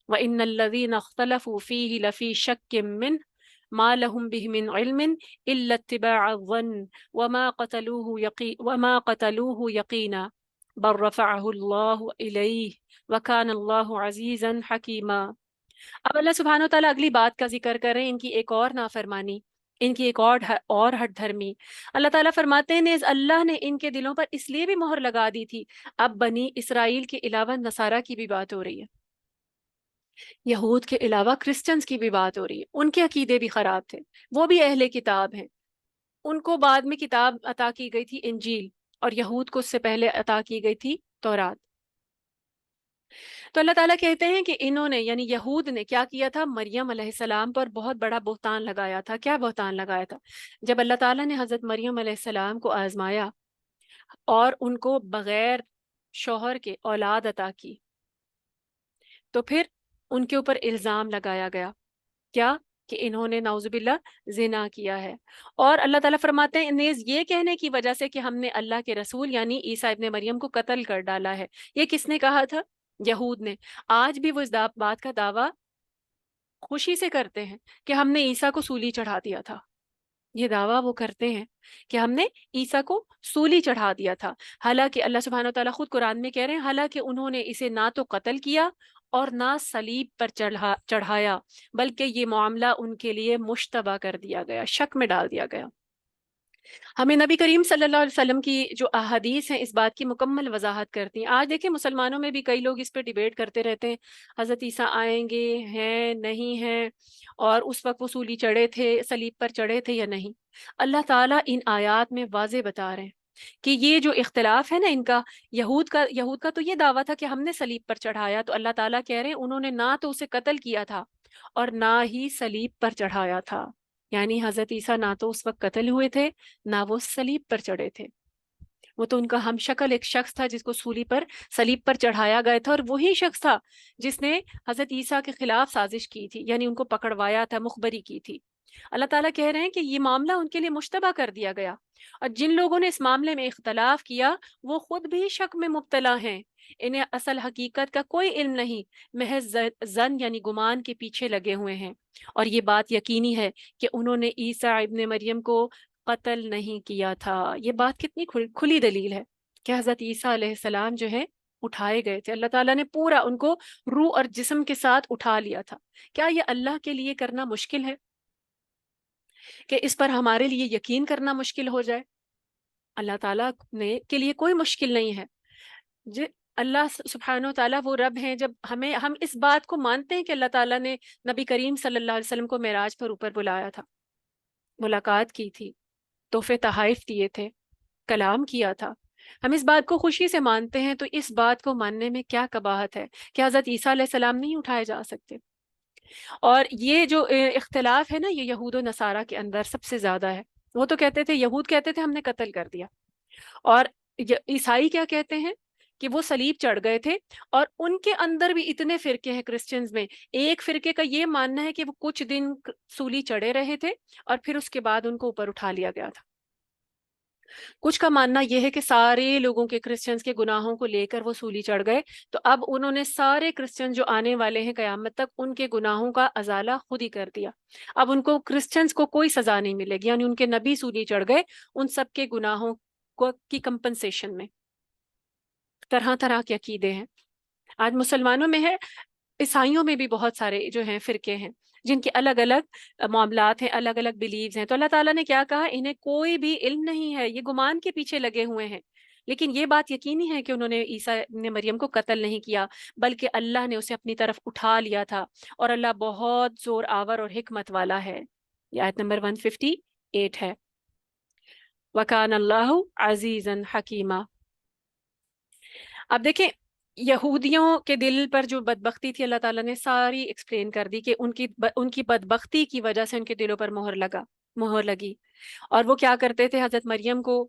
وَإِنَّ الَّذِينَ اخْتَلَفُوا فِيهِ لَفِي شَكٍّ مِّنْهُ ما لهم به من علم إلا اتباع الظن وما قتلوه يقينا بل رفعه الله إليه وكان الله عزيزا حكيما۔ اب اللہ سبحانہ وتعالیٰ اگلی بات کا ذکر کر رہے ہیں، ان کی ایک اور نافرمانی، ان کی ایک اور ہٹ دھرمی۔ اللہ تعالیٰ فرماتے ہیں نیز اللہ نے ان کے دلوں پر اس لیے بھی مہر لگا دی تھی۔ اب بنی اسرائیل کے علاوہ نصارہ کی بھی بات ہو رہی ہے، یہود کے علاوہ کرسچنز کی بھی بات ہو رہی ہے۔ ان کے عقیدے بھی خراب تھے، وہ بھی اہل کتاب ہیں، ان کو بعد میں کتاب عطا کی گئی تھی انجیل، اور یہود کو اس سے پہلے عطا کی گئی تھی تورات۔ تو اللہ تعالیٰ کہتے ہیں کہ انہوں نے یعنی یہود نے کیا کیا تھا؟ مریم علیہ السلام پر بہت بڑا بہتان لگایا تھا۔ کیا بہتان لگایا تھا؟ جب اللہ تعالیٰ نے حضرت مریم علیہ السلام کو آزمایا اور ان کو بغیر شوہر کے اولاد عطا کی، تو پھر ان کے اوپر الزام لگایا گیا، کیا؟ کہ انہوں نے نعوذ باللہ زنا کیا ہے۔ اور اللہ تعالیٰ فرماتے ہیں نیز یہ کہنے کی وجہ سے کہ ہم نے اللہ کے رسول یعنی عیسیٰ ابن مریم کو قتل کر ڈالا ہے۔ یہ کس نے کہا تھا؟ یہود نے۔ آج بھی وہ اس بات کا دعویٰ خوشی سے کرتے ہیں کہ ہم نے عیسیٰ کو سولی چڑھا دیا تھا۔ یہ دعویٰ وہ کرتے ہیں کہ ہم نے عیسیٰ کو سولی چڑھا دیا تھا، حالانکہ اللہ سبحانہ وتعالیٰ خود قرآن میں کہہ رہے ہیں حالانکہ انہوں نے اسے نہ تو قتل کیا اور نہ صلیب پر چڑھایا، بلکہ یہ معاملہ ان کے لیے مشتبہ کر دیا گیا، شک میں ڈال دیا گیا۔ ہمیں نبی کریم صلی اللہ علیہ وسلم کی جو احادیث ہیں اس بات کی مکمل وضاحت کرتی ہیں۔ آج دیکھیں مسلمانوں میں بھی کئی لوگ اس پہ ڈیبیٹ کرتے رہتے ہیں، حضرت عیسیٰ آئیں گے، ہیں نہیں ہیں، اور اس وقت وہ سولی چڑھے تھے، صلیب پر چڑھے تھے یا نہیں۔ اللہ تعالیٰ ان آیات میں واضح بتا رہے ہیں کہ یہ جو اختلاف ہے نا ان کا، یہود کا تو یہ دعویٰ تھا کہ ہم نے صلیب پر چڑھایا، تو اللہ تعالیٰ کہہ رہے ہیں انہوں نے نہ تو اسے قتل کیا تھا اور نہ ہی صلیب پر چڑھایا تھا، یعنی حضرت عیسیٰ نہ تو اس وقت قتل ہوئے تھے نہ وہ صلیب پر چڑھے تھے۔ وہ تو ان کا ہم شکل ایک شخص تھا جس کو صلیب پر چڑھایا گیا تھا، اور وہی شخص تھا جس نے حضرت عیسیٰ کے خلاف سازش کی تھی، یعنی ان کو پکڑوایا تھا، مخبری کی تھی۔ اللہ تعالیٰ کہہ رہے ہیں کہ یہ معاملہ ان کے لیے مشتبہ کر دیا گیا، اور جن لوگوں نے اس معاملے میں اختلاف کیا وہ خود بھی شک میں مبتلا ہیں، انہیں اصل حقیقت کا کوئی علم نہیں، محض ظن یعنی گمان کے پیچھے لگے ہوئے ہیں۔ اور یہ بات یقینی ہے کہ انہوں نے عیسیٰ ابن مریم کو قتل نہیں کیا تھا۔ یہ بات کتنی کھلی دلیل ہے کہ حضرت عیسیٰ علیہ السلام جو ہے اٹھائے گئے تھے، اللہ تعالیٰ نے پورا ان کو روح اور جسم کے ساتھ اٹھا لیا تھا۔ کیا یہ اللہ کے لیے کرنا مشکل ہے کہ اس پر ہمارے لیے یقین کرنا مشکل ہو جائے؟ اللہ تعالیٰ کے لیے کوئی مشکل نہیں ہے۔ اللہ سبحانہ و تعالیٰ وہ رب ہیں، جب ہم اس بات کو مانتے ہیں کہ اللہ تعالیٰ نے نبی کریم صلی اللہ علیہ وسلم کو معراج پر اوپر بلایا تھا، ملاقات کی تھی، تحفے تحائف دیے تھے، کلام کیا تھا، ہم اس بات کو خوشی سے مانتے ہیں، تو اس بات کو ماننے میں کیا قباحت ہے کہ حضرت عیسیٰ علیہ السلام نہیں اٹھائے جا سکتے؟ اور یہ جو اختلاف ہے نا یہ یہود و نصارہ کے اندر سب سے زیادہ ہے۔ وہ تو کہتے تھے، یہود کہتے تھے ہم نے قتل کر دیا، اور عیسائی کیا کہتے ہیں کہ وہ صلیب چڑھ گئے تھے، اور ان کے اندر بھی اتنے فرقے ہیں کرسچنز میں۔ ایک فرقے کا یہ ماننا ہے کہ وہ کچھ دن سولی چڑھے رہے تھے اور پھر اس کے بعد ان کو اوپر اٹھا لیا گیا تھا۔ کچھ کا ماننا یہ ہے کہ سارے لوگوں کے کرسچنز کے گناہوں کو لے کر وہ سولی چڑھ گئے، تو اب انہوں نے سارے کرسچن جو آنے والے ہیں قیامت تک ان کے گناہوں کا ازالہ خود ہی کر دیا۔ اب ان کو کرسچنز کو کوئی سزا نہیں ملے گی، یعنی ان کے نبی سولی چڑھ گئے ان سب کے گناہوں کی کمپنسیشن میں۔ طرح طرح کے عقیدے ہیں آج مسلمانوں میں ہے، عیسائیوں میں بھی بہت سارے جو ہیں فرقے ہیں جن کے الگ الگ معاملات ہیں، الگ الگ بلیوز ہیں۔ تو اللہ تعالیٰ نے کیا کہا، انہیں کوئی بھی علم نہیں ہے، یہ گمان کے پیچھے لگے ہوئے ہیں، لیکن یہ بات یقینی ہے کہ انہوں نے عیسیٰ ابن مریم کو قتل نہیں کیا، بلکہ اللہ نے اسے اپنی طرف اٹھا لیا تھا، اور اللہ بہت زور آور اور حکمت والا ہے۔ یہ آیت نمبر 158 ہے، وَكَانَ اللَّهُ عَزِيزًا حَكِيمًا۔ اب دیکھیں یہودیوں کے دل پر جو بدبختی تھی اللہ تعالیٰ نے ساری ایکسپلین کر دی کہ ان کی بدبختی کی وجہ سے ان کے دلوں پر مہر لگی، اور وہ کیا کرتے تھے، حضرت مریم کو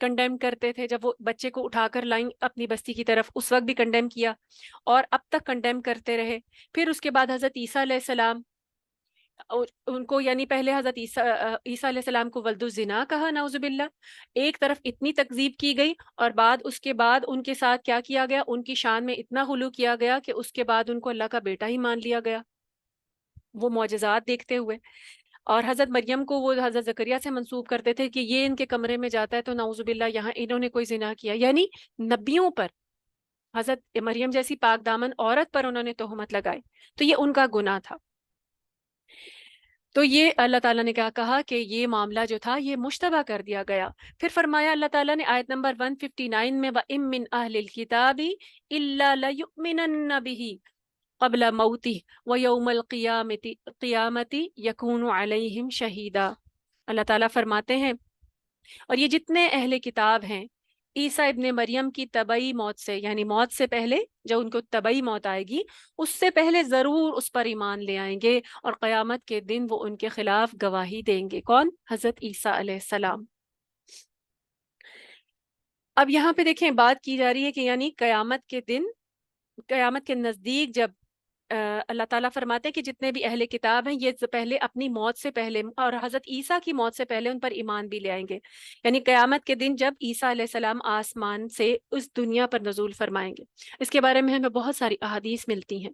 کنڈیم کرتے تھے۔ جب وہ بچے کو اٹھا کر لائیں اپنی بستی کی طرف، اس وقت بھی کنڈیم کیا، اور اب تک کنڈیم کرتے رہے۔ پھر اس کے بعد حضرت عیسیٰ علیہ السلام، اور ان کو یعنی پہلے حضرت عیسیٰ علیہ السلام کو ولد الزنا کہا، نعوذ باللہ، ایک طرف اتنی تکذیب کی گئی، اور اس کے بعد ان کے ساتھ کیا کیا گیا، ان کی شان میں اتنا غلو کیا گیا کہ اس کے بعد ان کو اللہ کا بیٹا ہی مان لیا گیا وہ معجزات دیکھتے ہوئے۔ اور حضرت مریم کو وہ حضرت زکریا سے منسوب کرتے تھے کہ یہ ان کے کمرے میں جاتا ہے تو نعوذ باللہ یہاں انہوں نے کوئی زنا کیا، یعنی نبیوں پر، حضرت مریم جیسی پاک دامن عورت پر انہوں نے تہمت لگائی، تو یہ ان کا گناہ تھا۔ تو یہ اللہ تعالیٰ نے کیا کہا کہ یہ معاملہ جو تھا یہ مشتبہ کر دیا گیا۔ پھر فرمایا اللہ تعالیٰ نے آیت نمبر 159 میں، وَإِن مِّنْ أَهْلِ الْكِتَابِ إِلَّا لَيُؤْمِنَنَّ بِهِ قبل موته وَيَوْمَ الْقِيَامَةِ يَكُونُ عَلَيْهِمْ شَهِيدًا۔ اللہ تعالیٰ فرماتے ہیں، اور یہ جتنے اہل کتاب ہیں عیسیٰ ابن مریم کی طبعی موت سے، یعنی موت سے پہلے جو ان کو طبعی موت آئے گی، اس سے پہلے ضرور اس پر ایمان لے آئیں گے، اور قیامت کے دن وہ ان کے خلاف گواہی دیں گے۔ کون؟ حضرت عیسیٰ علیہ السلام۔ اب یہاں پہ دیکھیں بات کی جا رہی ہے کہ یعنی قیامت کے دن، قیامت کے نزدیک جب اللہ تعالیٰ فرماتے ہیں کہ جتنے بھی اہل کتاب ہیں یہ پہلے اپنی موت سے پہلے اور حضرت عیسیٰ کی موت سے پہلے ان پر ایمان بھی لے آئیں گے، یعنی قیامت کے دن جب عیسیٰ علیہ السلام آسمان سے اس دنیا پر نزول فرمائیں گے۔ اس کے بارے میں ہمیں بہت ساری احادیث ملتی ہیں،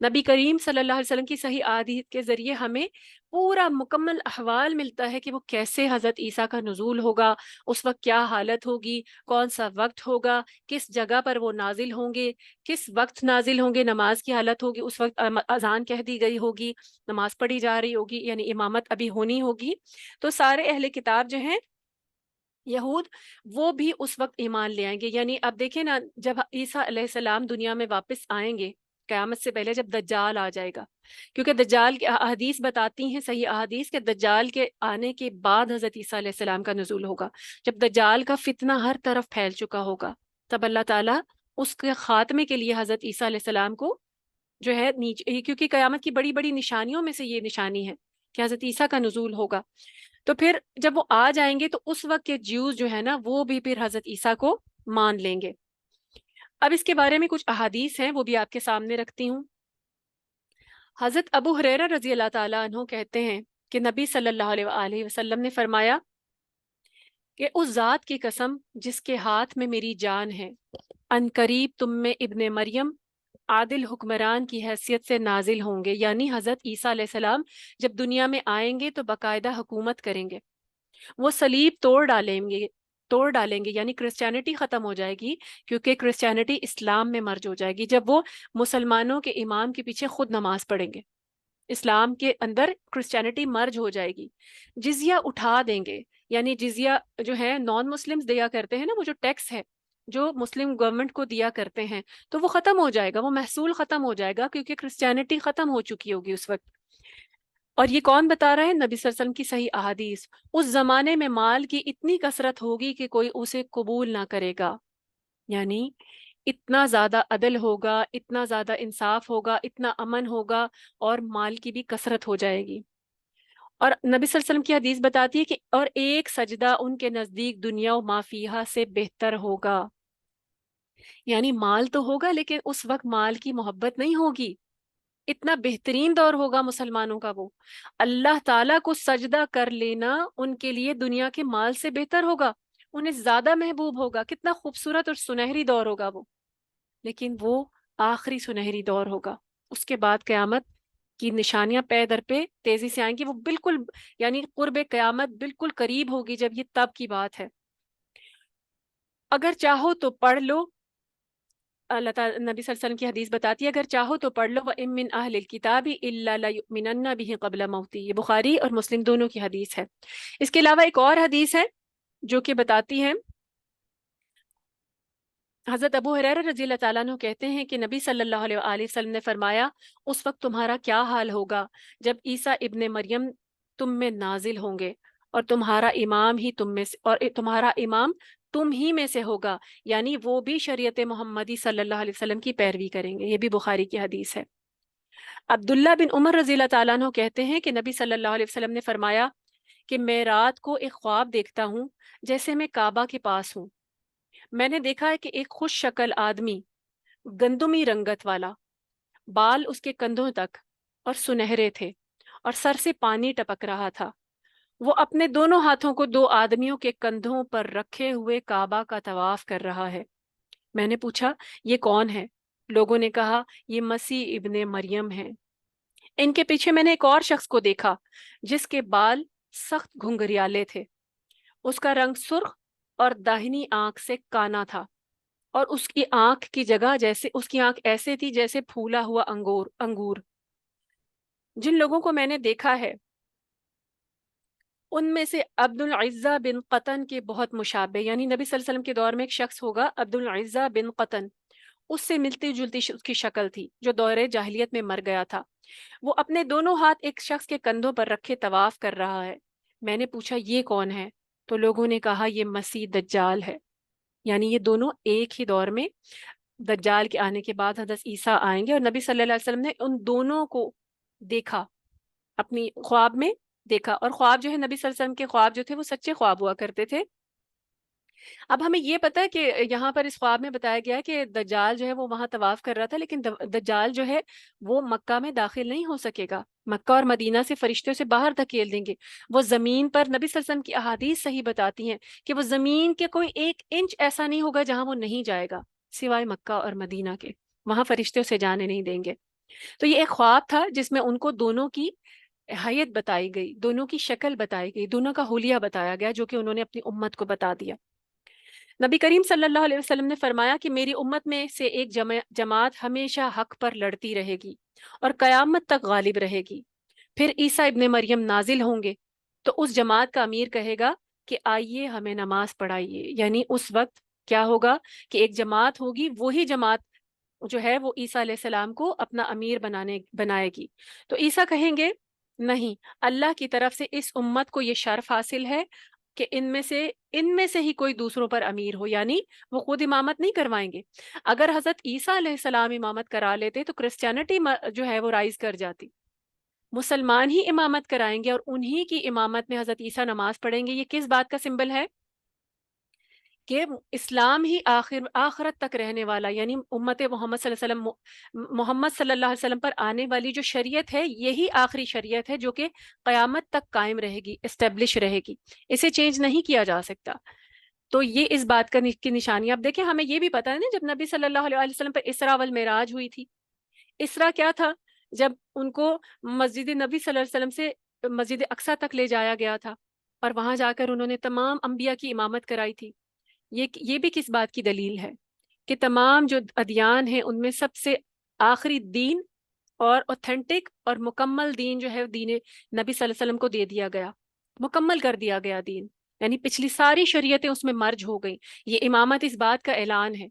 نبی کریم صلی اللہ علیہ وسلم کی صحیح احادیث کے ذریعے ہمیں پورا مکمل احوال ملتا ہے کہ وہ کیسے حضرت عیسیٰ کا نزول ہوگا، اس وقت کیا حالت ہوگی، کون سا وقت ہوگا، کس جگہ پر وہ نازل ہوں گے، کس وقت نازل ہوں گے، نماز کی حالت ہوگی، اس وقت اذان کہہ دی گئی ہوگی، نماز پڑھی جا رہی ہوگی، یعنی امامت ابھی ہونی ہوگی۔ تو سارے اہل کتاب جو ہیں یہود، وہ بھی اس وقت ایمان لے آئیں گے۔ یعنی اب دیکھیں نا، جب عیسیٰ علیہ السلام دنیا میں واپس آئیں گے قیامت سے پہلے، جب دجال آ جائے گا، کیونکہ دجال کی احادیث بتاتی ہیں، صحیح احادیث، کہ دجال کے آنے کے بعد حضرت عیسیٰ علیہ السلام کا نزول ہوگا، جب دجال کا فتنہ ہر طرف پھیل چکا ہوگا، تب اللہ تعالیٰ اس کے خاتمے کے لیے حضرت عیسیٰ علیہ السلام کو جو ہے نیچے، کیونکہ قیامت کی بڑی بڑی نشانیوں میں سے یہ نشانی ہے کہ حضرت عیسیٰ کا نزول ہوگا، تو پھر جب وہ آ جائیں گے تو اس وقت کے جیوز جو ہے نا وہ بھی پھر حضرت عیسیٰ کو مان لیں گے۔ اب اس کے بارے میں کچھ احادیث ہیں، وہ بھی آپ کے سامنے رکھتی ہوں۔ حضرت ابو ہریرہ رضی اللہ تعالیٰ عنہ کہتے ہیں کہ نبی صلی اللہ علیہ وآلہ وسلم نے فرمایا کہ اس ذات کی قسم جس کے ہاتھ میں میری جان ہے، ان قریب تم میں ابن مریم عادل حکمران کی حیثیت سے نازل ہوں گے، یعنی حضرت عیسیٰ علیہ السلام جب دنیا میں آئیں گے تو باقاعدہ حکومت کریں گے، وہ صلیب توڑ ڈالیں گے، یعنی کرسچینٹی ختم ہو جائے گی، کیونکہ کرسچینٹی اسلام میں مرج ہو جائے گی جب وہ مسلمانوں کے امام کے پیچھے خود نماز پڑھیں گے، اسلام کے اندر کرسچینٹی مرج ہو جائے گی۔ جزیہ اٹھا دیں گے، یعنی جزیہ جو ہے نان مسلمز دیا کرتے ہیں نا، وہ جو ٹیکس ہے جو مسلم گورنمنٹ کو دیا کرتے ہیں، تو وہ ختم ہو جائے گا، وہ محصول ختم ہو جائے گا، کیونکہ کرسچینٹی ختم ہو چکی ہوگی اس وقت۔ اور یہ کون بتا رہا ہے؟ نبی صلی اللہ علیہ وسلم کی صحیح احادیث۔ اس زمانے میں مال کی اتنی کثرت ہوگی کہ کوئی اسے قبول نہ کرے گا، یعنی اتنا زیادہ عدل ہوگا، اتنا زیادہ انصاف ہوگا، اتنا امن ہوگا، اور مال کی بھی کثرت ہو جائے گی۔ اور نبی صلی اللہ علیہ وسلم کی حدیث بتاتی ہے کہ اور ایک سجدہ ان کے نزدیک دنیا و ما فیہا سے بہتر ہوگا، یعنی مال تو ہوگا لیکن اس وقت مال کی محبت نہیں ہوگی، اتنا بہترین دور ہوگا مسلمانوں کا، وہ اللہ تعالیٰ کو سجدہ کر لینا ان کے لیے دنیا کے مال سے بہتر ہوگا، انہیں زیادہ محبوب ہوگا، کتنا خوبصورت اور سنہری دور ہوگا وہ، لیکن وہ آخری سنہری دور ہوگا۔ اس کے بعد قیامت کی نشانیاں پے در پہ تیزی سے آئیں گی، وہ بالکل یعنی قرب قیامت بالکل قریب ہوگی، جب یہ تب کی بات ہے۔ اگر چاہو تو پڑھ لو اللہ تعالی نبی صلی اللہ علیہ وسلم کی حدیث بتاتی ہے اگر چاہو تو پڑھ لو وَإِن مِّنْ أَهْلِ الْكِتَابِ إِلَّا لَيُؤْمِنَنَّ بِهِ قَبْلَ مَوْتِهِ، یہ بخاری اور مسلم دونوں کی حدیث ہے۔ اس کے علاوہ ایک اور حدیث ہے جو کہ بتاتی ہے، حضرت ابو ہریرہ رضی اللہ تعالیٰ عنہ کہتے ہیں کہ نبی صلی اللہ علیہ وآلہ وسلم نے فرمایا اس وقت تمہارا کیا حال ہوگا جب عیسیٰ ابن مریم تم میں نازل ہوں گے اور تمہارا امام ہی تم میں سے، اور تمہارا امام تم ہی میں سے ہوگا، یعنی وہ بھی شریعت محمدی صلی اللہ علیہ وسلم کی پیروی کریں گے۔ یہ بھی بخاری کی حدیث ہے۔ عبداللہ بن عمر رضی اللہ تعالیٰ عنہ کہتے ہیں کہ نبی صلی اللہ علیہ وسلم نے فرمایا کہ میں رات کو ایک خواب دیکھتا ہوں جیسے میں کعبہ کے پاس ہوں، میں نے دیکھا ہے کہ ایک خوش شکل آدمی گندمی رنگت والا، بال اس کے کندھوں تک اور سنہرے تھے اور سر سے پانی ٹپک رہا تھا، وہ اپنے دونوں ہاتھوں کو دو آدمیوں کے کندھوں پر رکھے ہوئے کعبہ کا طواف کر رہا ہے۔ میں نے پوچھا یہ کون ہے؟ لوگوں نے کہا یہ مسیح ابن مریم ہے۔ ان کے پیچھے میں نے ایک اور شخص کو دیکھا جس کے بال سخت گھنگریالے تھے، اس کا رنگ سرخ اور داہنی آنکھ سے کانا تھا، اور اس کی آنکھ کی جگہ جیسے اس کی آنکھ ایسے تھی جیسے پھولا ہوا انگور۔ جن لوگوں کو میں نے دیکھا ہے ان میں سے عبد العزہ بن قطن کے بہت مشابہ، یعنی نبی صلی اللہ علیہ وسلم کے دور میں ایک شخص ہوگا عبد العزہ بن قطن، اس سے ملتی جلتی اس کی شکل تھی، جو دور جاہلیت میں مر گیا تھا۔ وہ اپنے دونوں ہاتھ ایک شخص کے کندھوں پر رکھے طواف کر رہا ہے۔ میں نے پوچھا یہ کون ہے؟ تو لوگوں نے کہا یہ مسیح دجال ہے، یعنی یہ دونوں ایک ہی دور میں، دجال کے آنے کے بعد حضرت عیسیٰ آئیں گے، اور نبی صلی اللہ علیہ وسلم نے ان دونوں کو دیکھا، اپنی خواب میں دیکھا، اور خواب جو ہے نبی صلی اللہ علیہ وسلم کے خواب جو تھے وہ سچے خواب ہوا کرتے تھے۔ اب ہمیں یہ پتا ہے کہ یہاں پر اس خواب میں بتایا گیا کہ دجال جو ہے وہ وہاں طواف کر رہا تھا، لیکن دجال جو ہے وہ مکہ میں داخل نہیں ہو سکے گا، مکہ اور مدینہ سے فرشتوں سے باہر دھکیل دیں گے۔ وہ زمین پر، نبی صلی اللہ علیہ وسلم کی احادیث صحیح بتاتی ہیں کہ وہ زمین کے کوئی 1 انچ ایسا نہیں ہوگا جہاں وہ نہیں جائے گا، سوائے مکہ اور مدینہ کے، وہاں فرشتوں سے جانے نہیں دیں گے۔ تو یہ ایک خواب تھا جس میں ان کو دونوں کی حیت بتائی گئی، دونوں کی شکل بتائی گئی، دونوں کا حلیہ بتایا گیا، جو کہ انہوں نے اپنی امت کو بتا دیا۔ نبی کریم صلی اللہ علیہ وسلم نے فرمایا کہ میری امت میں سے ایک جماعت ہمیشہ حق پر لڑتی رہے گی اور قیامت تک غالب رہے گی۔ پھر عیسیٰ ابن مریم نازل ہوں گے تو اس جماعت کا امیر کہے گا کہ آئیے ہمیں نماز پڑھائیے، یعنی اس وقت کیا ہوگا کہ ایک جماعت ہوگی، وہی جماعت جو ہے وہ عیسیٰ علیہ السلام کو اپنا امیر بنائے گی۔ تو عیسیٰ کہیں گے نہیں، اللہ کی طرف سے اس امت کو یہ شرف حاصل ہے کہ ان میں سے ہی کوئی دوسروں پر امیر ہو، یعنی وہ خود امامت نہیں کروائیں گے۔ اگر حضرت عیسیٰ علیہ السلام امامت کرا لیتے تو کرسچینٹی جو ہے وہ رائز کر جاتی، مسلمان ہی امامت کرائیں گے اور انہی کی امامت میں حضرت عیسیٰ نماز پڑھیں گے۔ یہ کس بات کا سمبل ہے؟ کہ اسلام ہی آخرت تک رہنے والا، یعنی امت محمد صلی اللہ علیہ وسلم، محمد صلی اللہ علیہ وسلم پر آنے والی جو شریعت ہے یہی آخری شریعت ہے جو کہ قیامت تک قائم رہے گی، اسٹیبلش رہے گی، اسے چینج نہیں کیا جا سکتا۔ تو یہ اس بات کی نشانی۔ اب دیکھیں ہمیں یہ بھی پتا ہے نا، جب نبی صلی اللہ علیہ وسلم پر اسراء والمعراج ہوئی تھی، اسراء کیا تھا؟ جب ان کو مسجد نبی صلی اللہ علیہ وسلم سے مسجد اقصیٰ تک لے جایا گیا تھا اور وہاں جا کر انہوں نے تمام انبیاء کی امامت کرائی تھی۔ یہ بھی کس بات کی دلیل ہے کہ تمام جو ادیان ہیں ان میں سب سے آخری دین اور اوتھینٹک اور مکمل دین جو ہے دین نبی صلی اللہ علیہ وسلم کو دے دیا گیا، مکمل کر دیا گیا دین، یعنی پچھلی ساری شریعتیں اس میں مرج ہو گئیں۔ یہ امامت اس بات کا اعلان ہے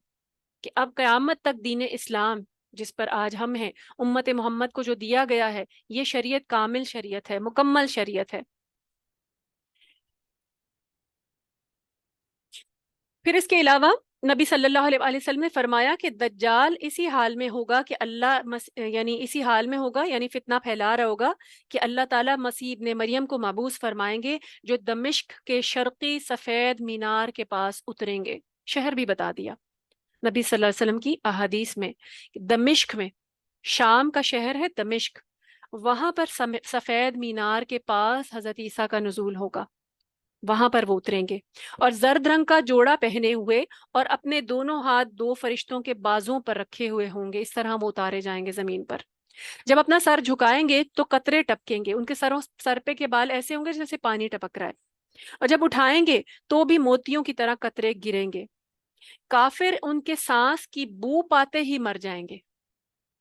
کہ اب قیامت تک دین اسلام جس پر آج ہم ہیں، امت محمد کو جو دیا گیا ہے، یہ شریعت کامل شریعت ہے، مکمل شریعت ہے۔ پھر اس کے علاوہ نبی صلی اللہ علیہ وآلہ وسلم نے فرمایا کہ دجال اسی حال میں ہوگا کہ یعنی اسی حال میں ہوگا، یعنی فتنہ پھیلا رہا ہوگا کہ اللہ تعالیٰ مسیح ابن مریم کو مبعوث فرمائیں گے، جو دمشق کے شرقی سفید مینار کے پاس اتریں گے۔ شہر بھی بتا دیا نبی صلی اللہ علیہ وسلم کی احادیث میں، دمشق میں، شام کا شہر ہے دمشق، وہاں پر سفید مینار کے پاس حضرت عیسیٰ کا نزول ہوگا، وہاں پر وہ اتریں گے اور زرد رنگ کا جوڑا پہنے ہوئے اور اپنے دونوں ہاتھ 2 فرشتوں کے بازوں پر رکھے ہوئے ہوں گے، اس طرح وہ اتارے جائیں گے زمین پر۔ جب اپنا سر جھکائیں گے تو قطرے ٹپکیں گے، ان کے سر پہ کے بال ایسے ہوں گے جیسے پانی ٹپک رہا ہے، اور جب اٹھائیں گے تو بھی موتیوں کی طرح قطرے گریں گے۔ کافر ان کے سانس کی بو پاتے ہی مر جائیں گے۔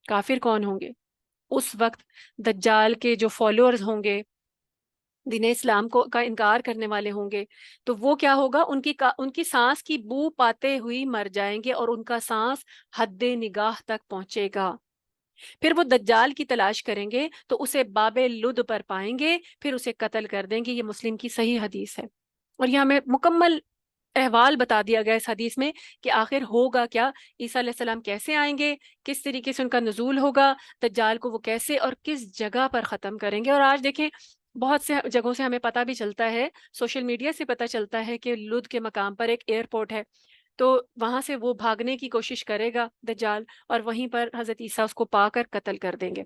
کافر کون ہوں گے؟ اس وقت دجال کے جو فالوورز ہوں گے، دین اسلام کو کا انکار کرنے والے ہوں گے، تو وہ کیا ہوگا، ان کی سانس کی بو پاتے ہوئی مر جائیں گے اور ان کا سانس حد نگاہ تک پہنچے گا۔ پھر وہ دجال کی تلاش کریں گے تو اسے باب لد پر پائیں گے، پھر اسے قتل کر دیں گے۔ یہ مسلم کی صحیح حدیث ہے، اور یہ ہمیں مکمل احوال بتا دیا گیا اس حدیث میں کہ آخر ہوگا کیا، عیسیٰ علیہ السلام کیسے آئیں گے، کس طریقے سے ان کا نزول ہوگا، دجال کو وہ کیسے اور کس جگہ پر ختم کریں گے۔ اور آج دیکھیں بہت سے جگہوں سے ہمیں پتہ بھی چلتا ہے، سوشل میڈیا سے پتہ چلتا ہے کہ لد کے مقام پر ایک ایئرپورٹ ہے، تو وہاں سے وہ بھاگنے کی کوشش کرے گا دجال، اور وہیں پر حضرت عیسیٰ اس کو پا کر قتل کر دیں گے۔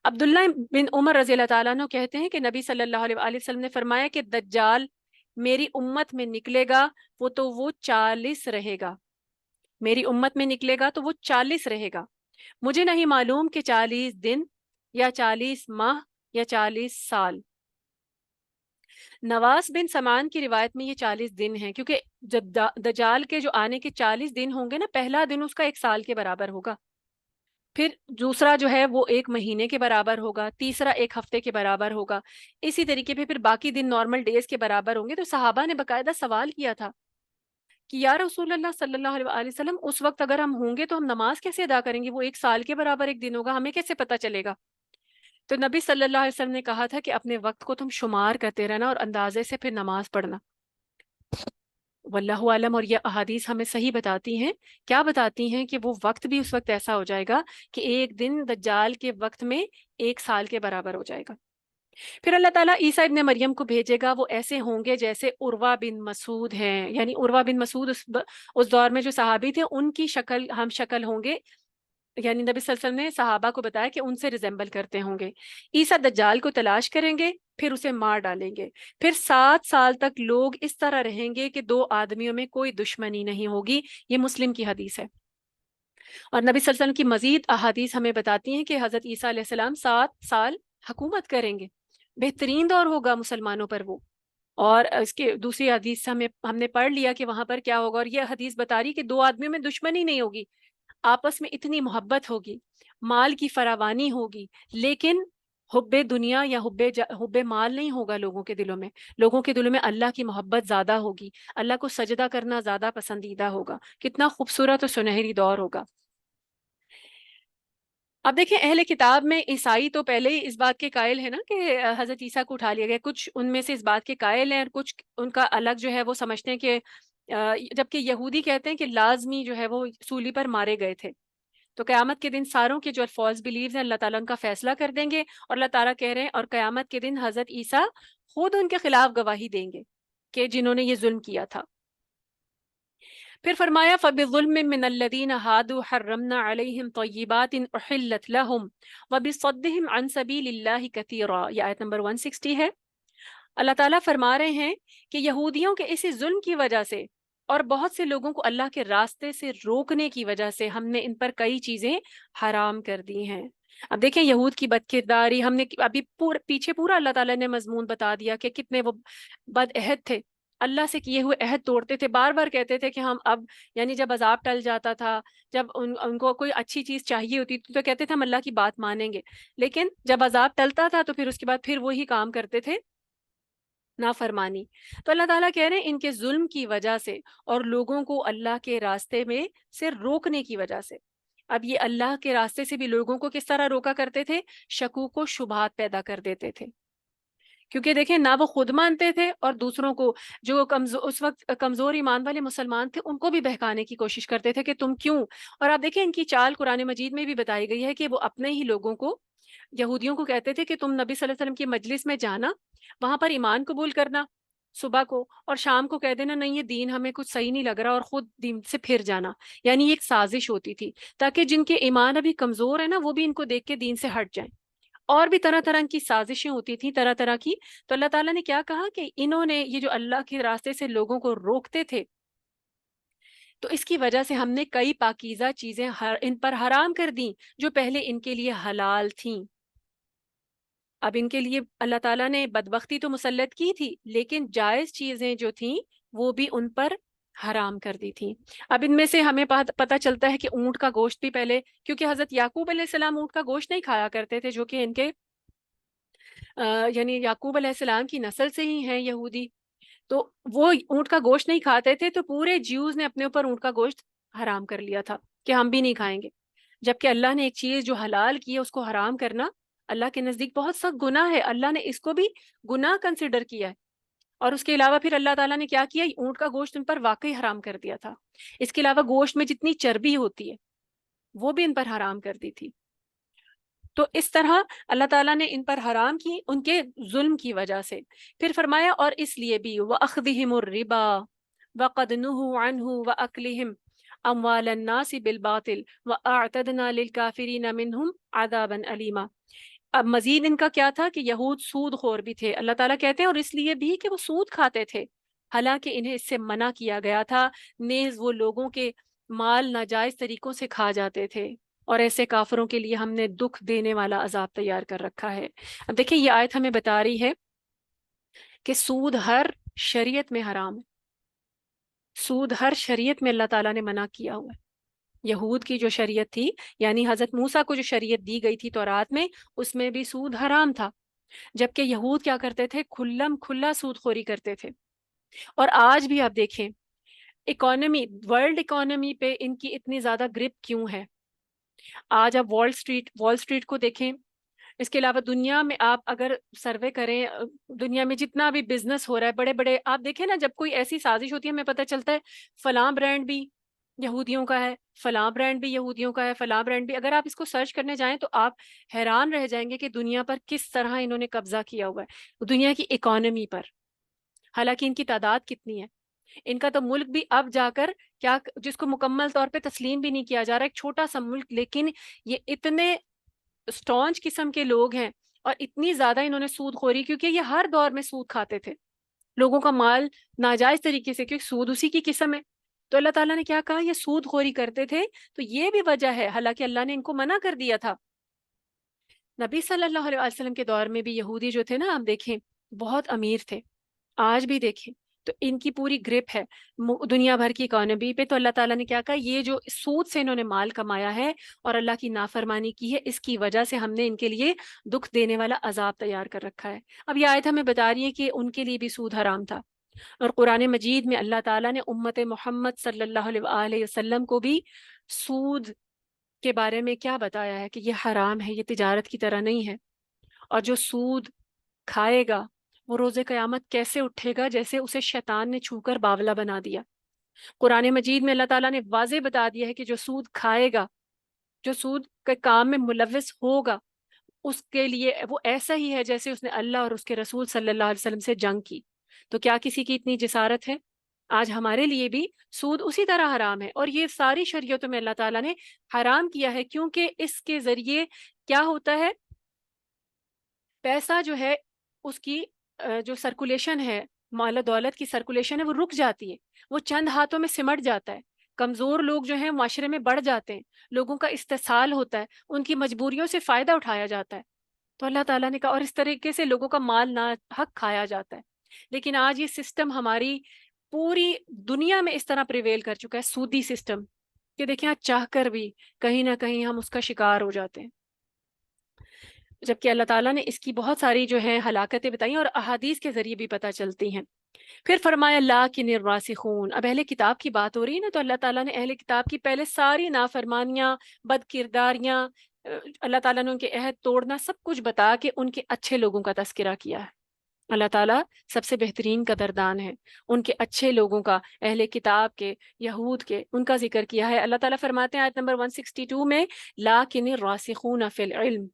عبداللہ بن عمر رضی اللہ تعالیٰ عنہ کہتے ہیں کہ نبی صلی اللہ علیہ وآلہ وسلم نے فرمایا کہ دجال میری امت میں نکلے گا وہ 40 رہے گا، میری امت میں نکلے گا تو وہ 40 رہے گا، مجھے نہیں معلوم کہ 40 دن یا 40 ماہ یا 40 سال۔ نواس بن سمان کی روایت میں یہ 40 دن ہیں، کیونکہ جب دجال کے جو آنے کے 40 دن ہوں گے نا، پہلا دن اس کا 1 سال کے برابر ہوگا، پھر دوسرا جو ہے وہ 1 مہینے کے برابر ہوگا، تیسرا 1 ہفتے کے برابر ہوگا، اسی طریقے پھر باقی دن نارمل ڈیز کے برابر ہوں گے۔ تو صحابہ نے باقاعدہ سوال کیا تھا کہ یا رسول اللہ صلی اللہ علیہ وآلہ وسلم، اس وقت اگر ہم ہوں گے تو ہم نماز کیسے ادا کریں گے؟ وہ 1 سال کے برابر ایک دن ہوگا، ہمیں کیسے پتہ چلے گا؟ تو نبی صلی اللہ علیہ وسلم نے کہا تھا کہ اپنے وقت کو تم شمار کرتے رہنا اور اندازے سے پھر نماز پڑھنا۔ واللہ عالم۔ اور یہ احادیث ہمیں صحیح بتاتی ہیں، کیا بتاتی ہیں؟ کہ وہ وقت بھی اس وقت ایسا ہو جائے گا کہ ایک دن دجال کے وقت میں 1 سال کے برابر ہو جائے گا۔ پھر اللہ تعالیٰ عیسیٰ ابن مریم کو بھیجے گا، وہ ایسے ہوں گے جیسے عروہ بن مسعود ہیں، یعنی عروہ بن مسعود اس دور میں جو صحابی تھے ان کی شکل ہم شکل ہوں گے، یعنی نبی صلی اللہ علیہ وسلم نے صحابہ کو بتایا کہ ان سے ریزمبل کرتے ہوں گے۔ عیسیٰ دجال کو تلاش کریں گے، پھر اسے مار ڈالیں گے، پھر 7 سال تک لوگ اس طرح رہیں گے کہ 2 آدمیوں میں کوئی دشمنی نہیں ہوگی۔ یہ مسلم کی حدیث ہے۔ اور نبی صلی اللہ علیہ وسلم کی مزید احادیث ہمیں بتاتی ہیں کہ حضرت عیسیٰ علیہ السلام 7 سال حکومت کریں گے، بہترین دور ہوگا مسلمانوں پر وہ۔ اور اس کے دوسری حدیث سے ہم نے پڑھ لیا کہ وہاں پر کیا ہوگا، اور یہ حدیث بتا رہی کہ 2 آدمیوں میں دشمنی نہیں ہوگی، آپس میں اتنی محبت ہوگی، مال کی فراوانی ہوگی، لیکن حب دنیا یا حب مال نہیں ہوگا لوگوں کے دلوں میں۔ لوگوں کے دلوں میں اللہ کی محبت زیادہ ہوگی، اللہ کو سجدہ کرنا زیادہ پسندیدہ ہوگا۔ کتنا خوبصورت اور سنہری دور ہوگا۔ اب دیکھیں اہل کتاب میں عیسائی تو پہلے ہی اس بات کے قائل ہے نا کہ حضرت عیسیٰ کو اٹھا لیا گیا، کچھ ان میں سے اس بات کے قائل ہیں اور کچھ ان کا الگ جو ہے وہ سمجھتے ہیں کہ جبکہ یہودی کہتے ہیں کہ لازمی جو ہے وہ سولی پر مارے گئے تھے۔ تو قیامت کے دن ساروں کے جو فالس بلیوز ہیں اللہ تعالیٰ ان کا فیصلہ کر دیں گے، اور اللہ تعالیٰ کہہ رہے ہیں اور قیامت کے دن حضرت عیسیٰ خود ان کے خلاف گواہی دیں گے کہ جنہوں نے یہ ظلم کیا تھا۔ پھر فرمایا فَبِظُلْمٍ مِّنَ الَّذِينَ هَادُوا حَرَّمْنَا عَلَيْهِمْ طَيِّبَاتٍ أُحِلَّتْ لَهُمْ وَبِصَدِّهِمْ عَن سَبِيلِ اللَّهِ كَثِيرًا۔ یہ آیت نمبر 160 ہے۔ اللہ تعالیٰ فرما رہے ہیں کہ یہودیوں کے اسی ظلم کی وجہ سے اور بہت سے لوگوں کو اللہ کے راستے سے روکنے کی وجہ سے ہم نے ان پر کئی چیزیں حرام کر دی ہیں۔ اب دیکھیں یہود کی بد کرداری، ہم نے ابھی پیچھے پورا اللہ تعالیٰ نے مضمون بتا دیا کہ کتنے وہ بد عہد تھے، اللہ سے کیے ہوئے عہد توڑتے تھے، بار بار کہتے تھے کہ ہم اب، یعنی جب عذاب ٹل جاتا تھا، جب ان کو کوئی اچھی چیز چاہیے ہوتی تھی تو کہتے تھے ہم اللہ کی بات مانیں گے، لیکن جب عذاب ٹلتا تھا تو پھر اس کے بعد پھر وہی کام کرتے تھے، نافرمانی۔ تو اللہ تعالیٰ کہہ رہے ہیں ان کے ظلم کی وجہ سے اور لوگوں کو اللہ کے راستے میں سے روکنے کی وجہ سے۔ اب یہ اللہ کے راستے سے بھی لوگوں کو کس طرح روکا کرتے تھے؟ شکوک و شبہات پیدا کر دیتے تھے، کیونکہ دیکھیں نہ وہ خود مانتے تھے اور دوسروں کو جو اس وقت کمزور ایمان والے مسلمان تھے ان کو بھی بہکانے کی کوشش کرتے تھے کہ تم کیوں۔ اور آپ دیکھیں ان کی چال قرآن مجید میں بھی بتائی گئی ہے کہ وہ اپنے ہی لوگوں کو، یہودیوں کو کہتے تھے کہ تم نبی صلی اللہ علیہ وسلم کی مجلس میں جانا، وہاں پر ایمان قبول کرنا صبح کو، اور شام کو کہہ دینا نہیں یہ دین ہمیں کچھ صحیح نہیں لگ رہا اور خود دین سے پھر جانا۔ یعنی یہ ایک سازش ہوتی تھی تاکہ جن کے ایمان ابھی کمزور ہے نا وہ بھی ان کو دیکھ کے دین سے ہٹ جائیں، اور بھی طرح طرح کی سازشیں ہوتی تھیں، طرح طرح کی۔ تو اللہ تعالیٰ نے کیا کہا کہ انہوں نے یہ جو اللہ کے راستے سے لوگوں کو روکتے تھے، تو اس کی وجہ سے ہم نے کئی پاکیزہ چیزیں ان پر حرام کر دیں جو پہلے ان کے لیے حلال تھیں۔ اب ان کے لیے اللہ تعالیٰ نے بدبختی تو مسلط کی تھی، لیکن جائز چیزیں جو تھیں وہ بھی ان پر حرام کر دی تھی۔ اب ان میں سے ہمیں پتہ چلتا ہے کہ اونٹ کا گوشت بھی پہلے، کیونکہ حضرت یعقوب علیہ السلام اونٹ کا گوشت نہیں کھایا کرتے تھے، جو کہ ان کے یعنی یعقوب علیہ السلام کی نسل سے ہی ہیں یہودی، تو وہ اونٹ کا گوشت نہیں کھاتے تھے، تو پورے جیوز نے اپنے اوپر اونٹ کا گوشت حرام کر لیا تھا کہ ہم بھی نہیں کھائیں گے، جبکہ اللہ نے ایک چیز جو حلال کی ہے اس کو حرام کرنا اللہ کے نزدیک بہت سخت گناہ ہے، اللہ نے اس کو بھی گناہ کنسیڈر کیا ہے۔ اور اس کے علاوہ پھر اللہ تعالیٰ نے کیا کیا، اونٹ کا گوشت ان پر واقعی حرام کر دیا تھا۔ اس کے علاوہ گوشت میں جتنی چربی ہوتی ہے وہ بھی ان پر حرام کر دی تھی۔ تو اس طرح اللہ تعالیٰ نے ان پر حرام کی ان کے ظلم کی وجہ سے۔ پھر فرمایا اور اس لیے بھی وَأَخْذِهِمُ الرِّبَا وَقَدْ نُهُوا عَنْهُ وَأَكْلِهِمْ أَمْوَالَ النَّاسِ بِالْبَاطِلِ وَأَعْتَدْنَا لِلْكَافِرِينَ مِنْهُمْ عَذَابًا أَلِيمًا۔ اب مزید ان کا کیا تھا کہ یہود سود خور بھی تھے، اللہ تعالیٰ کہتے ہیں اور اس لیے بھی کہ وہ سود کھاتے تھے، حالانکہ انہیں اس سے منع کیا گیا تھا، نیز وہ لوگوں کے مال ناجائز طریقوں سے کھا جاتے تھے، اور ایسے کافروں کے لیے ہم نے دکھ دینے والا عذاب تیار کر رکھا ہے۔ اب دیکھیں یہ آیت ہمیں بتا رہی ہے کہ سود ہر شریعت میں حرام ہے، سود ہر شریعت میں اللہ تعالیٰ نے منع کیا ہوا ہے۔ یہود کی جو شریعت تھی، یعنی حضرت موسیٰ کو جو شریعت دی گئی تھی تورات میں، اس میں بھی سود حرام تھا، جبکہ یہود کیا کرتے تھے، کھلم کھلا سود خوری کرتے تھے۔ اور آج بھی آپ دیکھیں اکانومی، ورلڈ اکانومی پہ ان کی اتنی زیادہ گرپ کیوں ہے؟ آج آپ وال سٹریٹ کو دیکھیں، اس کے علاوہ دنیا میں آپ اگر سروے کریں، دنیا میں جتنا بھی بزنس ہو رہا ہے، بڑے بڑے آپ دیکھیں نا، جب کوئی ایسی سازش ہوتی ہے ہمیں پتہ چلتا ہے فلاں برانڈ بھی یہودیوں کا ہے، فلاں برانڈ بھی یہودیوں کا ہے، فلاں برانڈ بھی، اگر آپ اس کو سرچ کرنے جائیں تو آپ حیران رہ جائیں گے کہ دنیا پر کس طرح انہوں نے قبضہ کیا ہوا ہے، دنیا کی اکانومی پر، حالانکہ ان کی تعداد کتنی ہے۔ ان کا تو ملک بھی اب جا کر کیا، جس کو مکمل طور پہ تسلیم بھی نہیں کیا جا رہا، ایک چھوٹا سا ملک، لیکن یہ اتنے اسٹانچ قسم کے لوگ ہیں اور اتنی زیادہ انہوں نے سود خوری، کیونکہ یہ ہر دور میں سود کھاتے تھے، لوگوں کا مال ناجائز طریقے سے، کیونکہ سود اسی کی قسم ہے۔ تو اللہ تعالیٰ نے کیا کہا، یہ سود خوری کرتے تھے، تو یہ بھی وجہ ہے، حالانکہ اللہ نے ان کو منع کر دیا تھا۔ نبی صلی اللہ علیہ وسلم کے دور میں بھی یہودی جو تھے نا، آپ دیکھیں بہت امیر تھے، آج بھی دیکھیں تو ان کی پوری گرپ ہے دنیا بھر کی اکانومی پہ۔ تو اللہ تعالیٰ نے کیا کہا، یہ جو سود سے انہوں نے مال کمایا ہے اور اللہ کی نافرمانی کی ہے، اس کی وجہ سے ہم نے ان کے لیے دکھ دینے والا عذاب تیار کر رکھا ہے۔ اب یہ آیت ہمیں بتا رہی ہے کہ ان کے لیے بھی سود حرام تھا، اور قرآن مجید میں اللہ تعالیٰ نے امت محمد صلی اللہ علیہ وآلہ وسلم کو بھی سود کے بارے میں کیا بتایا ہے کہ یہ حرام ہے، یہ تجارت کی طرح نہیں ہے، اور جو سود کھائے گا وہ روز قیامت کیسے اٹھے گا، جیسے اسے شیطان نے چھو کر باولا بنا دیا۔ قرآن مجید میں اللہ تعالیٰ نے واضح بتا دیا ہے کہ جو سود کھائے گا، جو سود کے کام میں ملوث ہوگا، اس کے لیے وہ ایسا ہی ہے جیسے اس نے اللہ اور اس کے رسول صلی اللہ علیہ وسلم سے جنگ کی۔ تو کیا کسی کی اتنی جسارت ہے؟ آج ہمارے لیے بھی سود اسی طرح حرام ہے، اور یہ ساری شریعتوں میں اللہ تعالیٰ نے حرام کیا ہے، کیونکہ اس کے ذریعے کیا ہوتا ہے، پیسہ جو ہے اس کی جو سرکولیشن ہے، مال و دولت کی سرکولیشن ہے، وہ رک جاتی ہے، وہ چند ہاتھوں میں سمٹ جاتا ہے، کمزور لوگ جو ہیں معاشرے میں بڑھ جاتے ہیں، لوگوں کا استحصال ہوتا ہے، ان کی مجبوریوں سے فائدہ اٹھایا جاتا ہے۔ تو اللہ تعالیٰ نے کہا، اور اس طریقے سے لوگوں کا مال نا حق کھایا جاتا ہے۔ لیکن آج یہ سسٹم ہماری پوری دنیا میں اس طرح پریویل کر چکا ہے، سودی سسٹم، کہ دیکھیں آج چاہ کر بھی کہیں نہ کہیں ہم اس کا شکار ہو جاتے ہیں، جبکہ اللہ تعالیٰ نے اس کی بہت ساری جو ہے ہلاکتیں بتائی اور احادیث کے ذریعے بھی پتہ چلتی ہیں۔ پھر فرمایا لیکن الراسخون، اب اہل کتاب کی بات ہو رہی ہے نا، تو اللہ تعالیٰ نے اہل کتاب کی پہلے ساری نافرمانیاں، بد کرداریاں، اللہ تعالیٰ نے ان کے عہد توڑنا، سب کچھ بتا کے ان کے اچھے لوگوں کا تذکرہ کیا ہے۔ اللہ تعالیٰ سب سے بہترین قدردان ہے، ان کے اچھے لوگوں کا، اہل کتاب کے، یہود کے، ان کا ذکر کیا ہے۔ اللہ تعالیٰ فرماتے ہیں آیت نمبر 162 میں، لیکن الراسخون فی العلم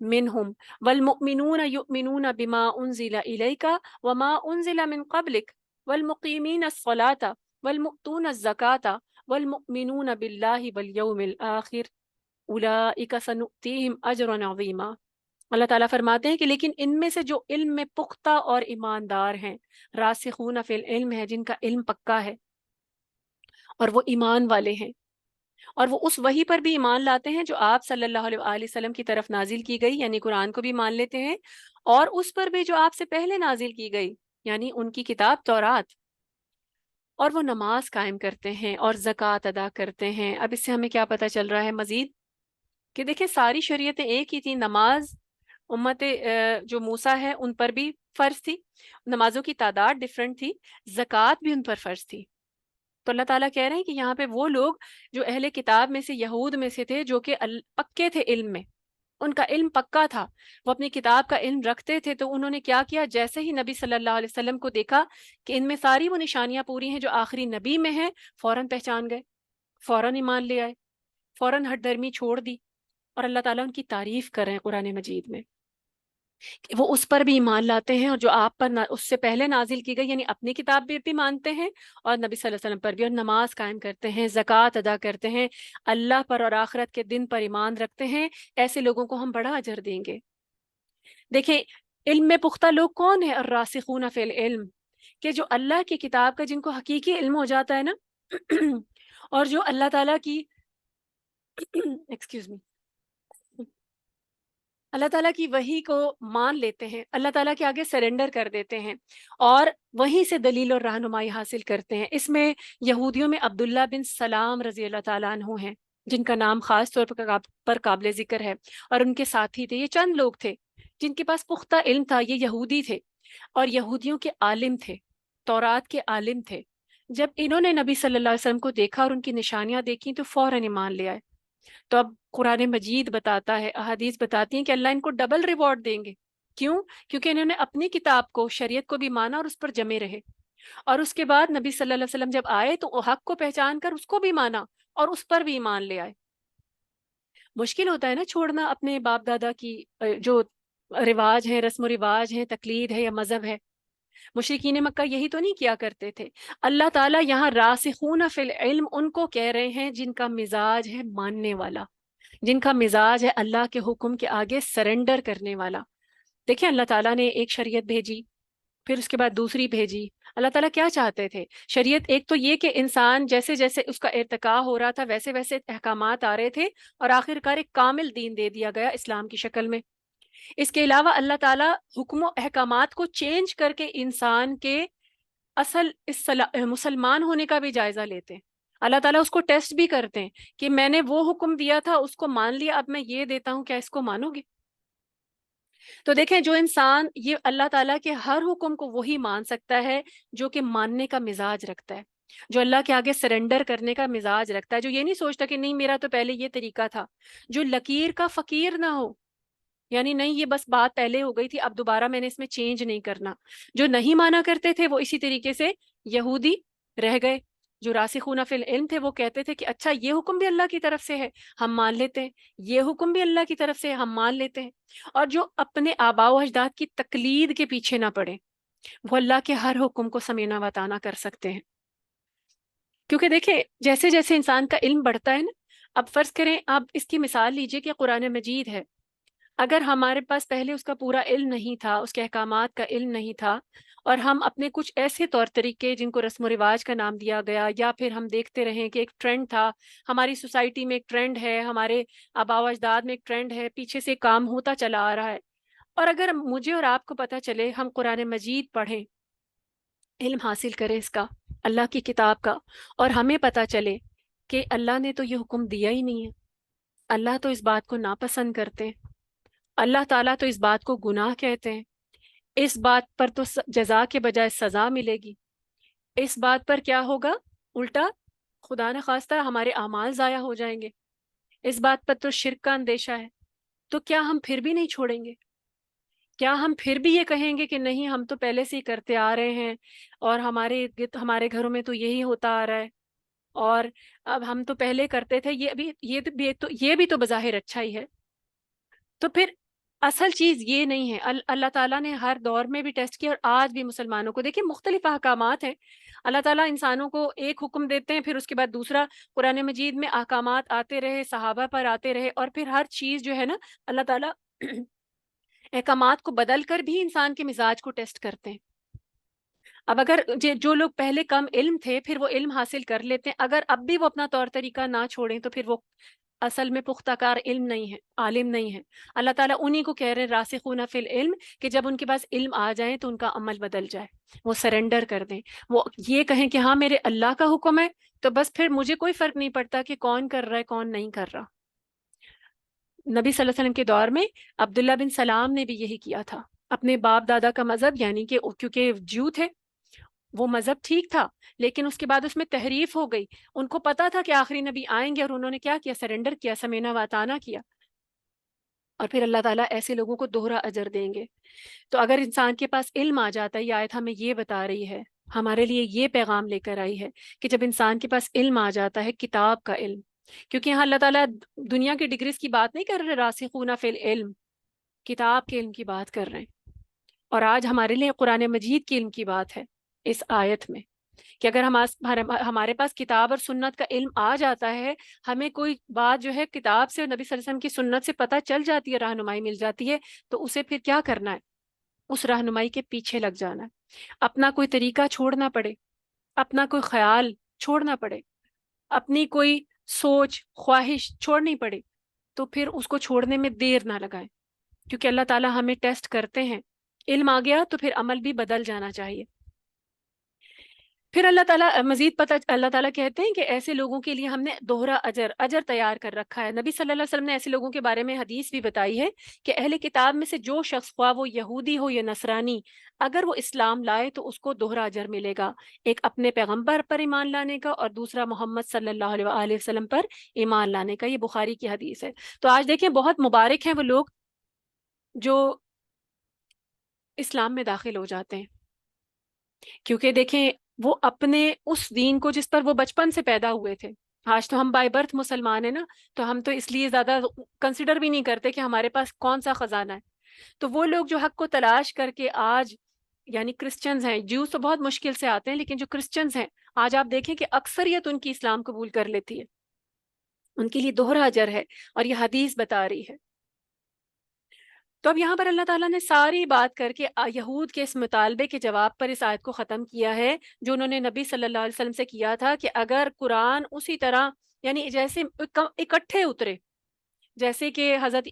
منهم والمؤمنون يؤمنون بما أنزل إليك وما أنزل من قبلك والمقيمين الصلاة والمؤتون الزكاة والمؤمنون بالله واليوم الآخر أولئك سنؤتيهم أجرا عظيما۔ اللہ تعالیٰ فرماتے ہیں کہ لیکن ان میں سے جو علم میں پختہ اور ایماندار ہیں، راسخون فی العلم ہے، جن کا علم پکا ہے اور وہ ایمان والے ہیں، اور وہ اس وحی پر بھی ایمان لاتے ہیں جو آپ صلی اللہ علیہ وآلہ وسلم کی طرف نازل کی گئی، یعنی قرآن کو بھی مان لیتے ہیں، اور اس پر بھی جو آپ سے پہلے نازل کی گئی، یعنی ان کی کتاب تورات۔ اور وہ نماز قائم کرتے ہیں اور زکوٰۃ ادا کرتے ہیں۔ اب اس سے ہمیں کیا پتہ چل رہا ہے مزید؟ کہ دیکھیں ساری شریعتیں ایک ہی تھی۔ نماز امت جو موسیٰ ہے ان پر بھی فرض تھی، نمازوں کی تعداد ڈفرینٹ تھی، زکوٰۃ بھی ان پر فرض تھی۔ تو اللہ تعالیٰ کہہ رہے ہیں کہ یہاں پہ وہ لوگ جو اہل کتاب میں سے، یہود میں سے تھے، جو کہ پکے تھے علم میں، ان کا علم پکا تھا، وہ اپنی کتاب کا علم رکھتے تھے، تو انہوں نے کیا کیا؟ جیسے ہی نبی صلی اللہ علیہ وسلم کو دیکھا کہ ان میں ساری وہ نشانیاں پوری ہیں جو آخری نبی میں ہیں، فوراً پہچان گئے، فوراً ایمان لے آئے، فوراً ہٹ درمی چھوڑ دی۔ اور اللہ تعالیٰ ان کی تعریف کر رہے ہیں قرآن مجید میں کہ وہ اس پر بھی ایمان لاتے ہیں، اور جو آپ پر اس سے پہلے نازل کی گئی یعنی اپنی کتاب بھی مانتے ہیں، اور نبی صلی اللہ علیہ وسلم پر بھی، اور نماز قائم کرتے ہیں، زکوٰۃ ادا کرتے ہیں، اللہ پر اور آخرت کے دن پر ایمان رکھتے ہیں۔ ایسے لوگوں کو ہم بڑا اجر دیں گے۔ دیکھیں علم میں پختہ لوگ کون ہیں؟ الراسخون فی العلم، کہ جو اللہ کی کتاب کا جن کو حقیقی علم ہو جاتا ہے نا اور جو اللہ تعالیٰ کی ایکسکیوز می، اللہ تعالیٰ کی وحی کو مان لیتے ہیں، اللہ تعالیٰ کے آگے سرنڈر کر دیتے ہیں، اور وہیں سے دلیل اور رہنمائی حاصل کرتے ہیں۔ اس میں یہودیوں میں عبداللہ بن سلام رضی اللہ تعالیٰ عنہ ہیں، جن کا نام خاص طور پر قابل ذکر ہے، اور ان کے ساتھی تھے۔ یہ چند لوگ تھے جن کے پاس پختہ علم تھا، یہ یہودی تھے اور یہودیوں کے عالم تھے، تورات کے عالم تھے۔ جب انہوں نے نبی صلی اللہ علیہ وسلم کو دیکھا اور ان کی نشانیاں دیکھیں تو فوراً ایمان لے آئے۔ تو اب قرآن مجید بتاتا ہے، احادیث بتاتی ہیں کہ اللہ ان کو ڈبل ریوارڈ دیں گے۔ کیوں؟ کیونکہ انہوں نے اپنی کتاب کو، شریعت کو بھی مانا اور اس پر جمے رہے، اور اس کے بعد نبی صلی اللہ علیہ وسلم جب آئے تو وہ حق کو پہچان کر اس کو بھی مانا اور اس پر بھی ایمان لے آئے۔ مشکل ہوتا ہے نا چھوڑنا اپنے باپ دادا کی جو رواج ہیں، رسم و رواج ہیں، تقلید ہے یا مذہب ہے۔ مشرکین مکہ یہی تو نہیں کیا کرتے تھے۔ اللہ تعالیٰ یہاں راسخون فی العلم ان کو کہہ رہے ہیں جن کا مزاج ہے ماننے والا، جن کا مزاج ہے اللہ کے حکم کے آگے سرنڈر کرنے والا۔ دیکھیں اللہ تعالیٰ نے ایک شریعت بھیجی، پھر اس کے بعد دوسری بھیجی۔ اللہ تعالیٰ کیا چاہتے تھے؟ شریعت ایک تو یہ کہ انسان جیسے جیسے اس کا ارتقا ہو رہا تھا ویسے ویسے احکامات آ رہے تھے، اور آخر کار ایک کامل دین دے دیا گیا اسلام کی شکل میں۔ اس کے علاوہ اللہ تعالیٰ حکم و احکامات کو چینج کر کے انسان کے اصل مسلمان ہونے کا بھی جائزہ لیتے ہیں۔ اللہ تعالیٰ اس کو ٹیسٹ بھی کرتے ہیں کہ میں نے وہ حکم دیا تھا، اس کو مان لیا، اب میں یہ دیتا ہوں، کیا اس کو مانو گے؟ تو دیکھیں جو انسان یہ اللہ تعالیٰ کے ہر حکم کو وہی مان سکتا ہے جو کہ ماننے کا مزاج رکھتا ہے، جو اللہ کے آگے سرنڈر کرنے کا مزاج رکھتا ہے، جو یہ نہیں سوچتا کہ نہیں میرا تو پہلے یہ طریقہ تھا، جو لکیر کا فقیر نہ ہو، یعنی نہیں یہ بس بات پہلے ہو گئی تھی، اب دوبارہ میں نے اس میں چینج نہیں کرنا۔ جو نہیں مانا کرتے تھے وہ اسی طریقے سے یہودی رہ گئے۔ جو راسخون فی العلم تھے وہ کہتے تھے کہ اچھا یہ حکم بھی اللہ کی طرف سے ہے، ہم مان لیتے ہیں، یہ حکم بھی اللہ کی طرف سے ہے، ہم مان لیتے ہیں۔ اور جو اپنے آباء و اجداد کی تقلید کے پیچھے نہ پڑے، وہ اللہ کے ہر حکم کو سمینا وطانا کر سکتے ہیں۔ کیونکہ دیکھیں جیسے جیسے انسان کا علم بڑھتا ہے نا، اب فرض کریں آپ اس کی مثال لیجئے کہ قرآن مجید ہے، اگر ہمارے پاس پہلے اس کا پورا علم نہیں تھا، اس کے احکامات کا علم نہیں تھا، اور ہم اپنے کچھ ایسے طور طریقے جن کو رسم و رواج کا نام دیا گیا، یا پھر ہم دیکھتے رہیں کہ ایک ٹرینڈ تھا، ہماری سوسائٹی میں ایک ٹرینڈ ہے، ہمارے آباء و اجداد میں ایک ٹرینڈ ہے، پیچھے سے کام ہوتا چلا آ رہا ہے، اور اگر مجھے اور آپ کو پتہ چلے، ہم قرآن مجید پڑھیں، علم حاصل کریں اس کا، اللہ کی کتاب کا، اور ہمیں پتہ چلے کہ اللہ نے تو یہ حکم دیا ہی نہیں ہے، اللہ تو اس بات کو ناپسند کرتے ہیں، اللہ تعالیٰ تو اس بات کو گناہ کہتے ہیں، اس بات پر تو جزا کے بجائے سزا ملے گی، اس بات پر کیا ہوگا؟ الٹا خدا نخواستہ ہمارے اعمال ضائع ہو جائیں گے، اس بات پر تو شرک کا اندیشہ ہے، تو کیا ہم پھر بھی نہیں چھوڑیں گے؟ کیا ہم پھر بھی یہ کہیں گے کہ نہیں ہم تو پہلے سے ہی کرتے آ رہے ہیں، اور ہمارے گھروں میں تو یہی ہوتا آ رہا ہے، اور اب ہم تو پہلے کرتے تھے، یہ بھی تو بظاہر اچھا ہی ہے؟ تو پھر اصل چیز یہ نہیں ہے۔ اللہ تعالیٰ نے ہر دور میں بھی ٹیسٹ کیا، اور آج بھی مسلمانوں کو دیکھیں مختلف احکامات ہیں، اللہ تعالیٰ انسانوں کو ایک حکم دیتے ہیں، پھر اس کے بعد دوسرا، قرآن مجید میں احکامات آتے رہے، صحابہ پر آتے رہے، اور پھر ہر چیز جو ہے نا اللہ تعالیٰ احکامات کو بدل کر بھی انسان کے مزاج کو ٹیسٹ کرتے ہیں۔ اب اگر جو لوگ پہلے کم علم تھے پھر وہ علم حاصل کر لیتے ہیں، اگر اب بھی وہ اپنا طور طریقہ نہ چھوڑیں تو پھر وہ اصل میں پختہ کار علم نہیں ہے، عالم نہیں ہے۔ اللہ تعالیٰ انہی کو کہہ رہے ہیں راسخون فی العلم، کہ جب ان کے پاس علم آ جائے تو ان کا عمل بدل جائے، وہ سرنڈر کر دیں، وہ یہ کہیں کہ ہاں میرے اللہ کا حکم ہے تو بس پھر مجھے کوئی فرق نہیں پڑتا کہ کون کر رہا ہے کون نہیں کر رہا۔ نبی صلی اللہ علیہ وسلم کے دور میں عبداللہ بن سلام نے بھی یہی کیا تھا، اپنے باپ دادا کا مذہب، یعنی کہ کیونکہ جیو تھے، وہ مذہب ٹھیک تھا لیکن اس کے بعد اس میں تحریف ہو گئی، ان کو پتا تھا کہ آخری نبی آئیں گے اور انہوں نے کیا کیا؟ سرنڈر کیا، سمینا واتانا کیا، اور پھر اللہ تعالیٰ ایسے لوگوں کو دوہرا اجر دیں گے۔ تو اگر انسان کے پاس علم آ جاتا ہے، یہ آیت ہمیں یہ بتا رہی ہے، ہمارے لیے یہ پیغام لے کر آئی ہے کہ جب انسان کے پاس علم آ جاتا ہے، کتاب کا علم، کیونکہ یہاں اللہ تعالیٰ دنیا کی ڈگریز کی بات نہیں کر رہے، راسخون فی العلم، کتاب کے علم کی بات کر رہے ہیں۔ اور آج ہمارے لیے قرآن مجید کے علم کی بات ہے اس آیت میں، کہ اگر ہمارے پاس کتاب اور سنت کا علم آ جاتا ہے، ہمیں کوئی بات جو ہے کتاب سے اور نبی صلی اللہ علیہ وسلم کی سنت سے پتہ چل جاتی ہے، رہنمائی مل جاتی ہے، تو اسے پھر کیا کرنا ہے؟ اس رہنمائی کے پیچھے لگ جانا ہے، اپنا کوئی طریقہ چھوڑنا پڑے، اپنا کوئی خیال چھوڑنا پڑے، اپنی کوئی سوچ خواہش چھوڑنی پڑے، تو پھر اس کو چھوڑنے میں دیر نہ لگائیں، کیونکہ اللہ تعالیٰ ہمیں ٹیسٹ کرتے ہیں۔ علم آ گیا تو پھر عمل بھی بدل جانا چاہیے۔ پھر اللہ تعالیٰ اللہ تعالیٰ کہتے ہیں کہ ایسے لوگوں کے لیے ہم نے دوہرا اجر تیار کر رکھا ہے۔ نبی صلی اللہ علیہ وسلم نے ایسے لوگوں کے بارے میں حدیث بھی بتائی ہے کہ اہل کتاب میں سے جو شخص، خواہ وہ یہودی ہو یا نصرانی، اگر وہ اسلام لائے تو اس کو دوہرا اجر ملے گا، ایک اپنے پیغمبر پر ایمان لانے کا اور دوسرا محمد صلی اللہ علیہ وآلہ وسلم پر ایمان لانے کا۔ یہ بخاری کی حدیث ہے۔ تو آج دیکھیں بہت مبارک ہیں وہ لوگ جو اسلام میں داخل ہو جاتے ہیں، کیونکہ دیکھیں وہ اپنے اس دین کو جس پر وہ بچپن سے پیدا ہوئے تھے، آج تو ہم بائی برتھ مسلمان ہیں نا، تو ہم تو اس لیے زیادہ کنسیڈر بھی نہیں کرتے کہ ہمارے پاس کون سا خزانہ ہے۔ تو وہ لوگ جو حق کو تلاش کر کے آج، یعنی کرسچنز ہیں، جیوز تو بہت مشکل سے آتے ہیں، لیکن جو کرسچنز ہیں آج آپ دیکھیں کہ اکثریت ان کی اسلام قبول کر لیتی ہے، ان کے لیے دوہرا اجر ہے، اور یہ حدیث بتا رہی ہے۔ تو اب یہاں پر اللہ تعالیٰ نے ساری بات کر کے یہود کے اس مطالبے کے جواب پر اس آیت کو ختم کیا ہے، جو انہوں نے نبی صلی اللہ علیہ وسلم سے کیا تھا، کہ اگر قرآن اسی طرح، یعنی جیسے اکٹھے اترے جیسے کہ حضرت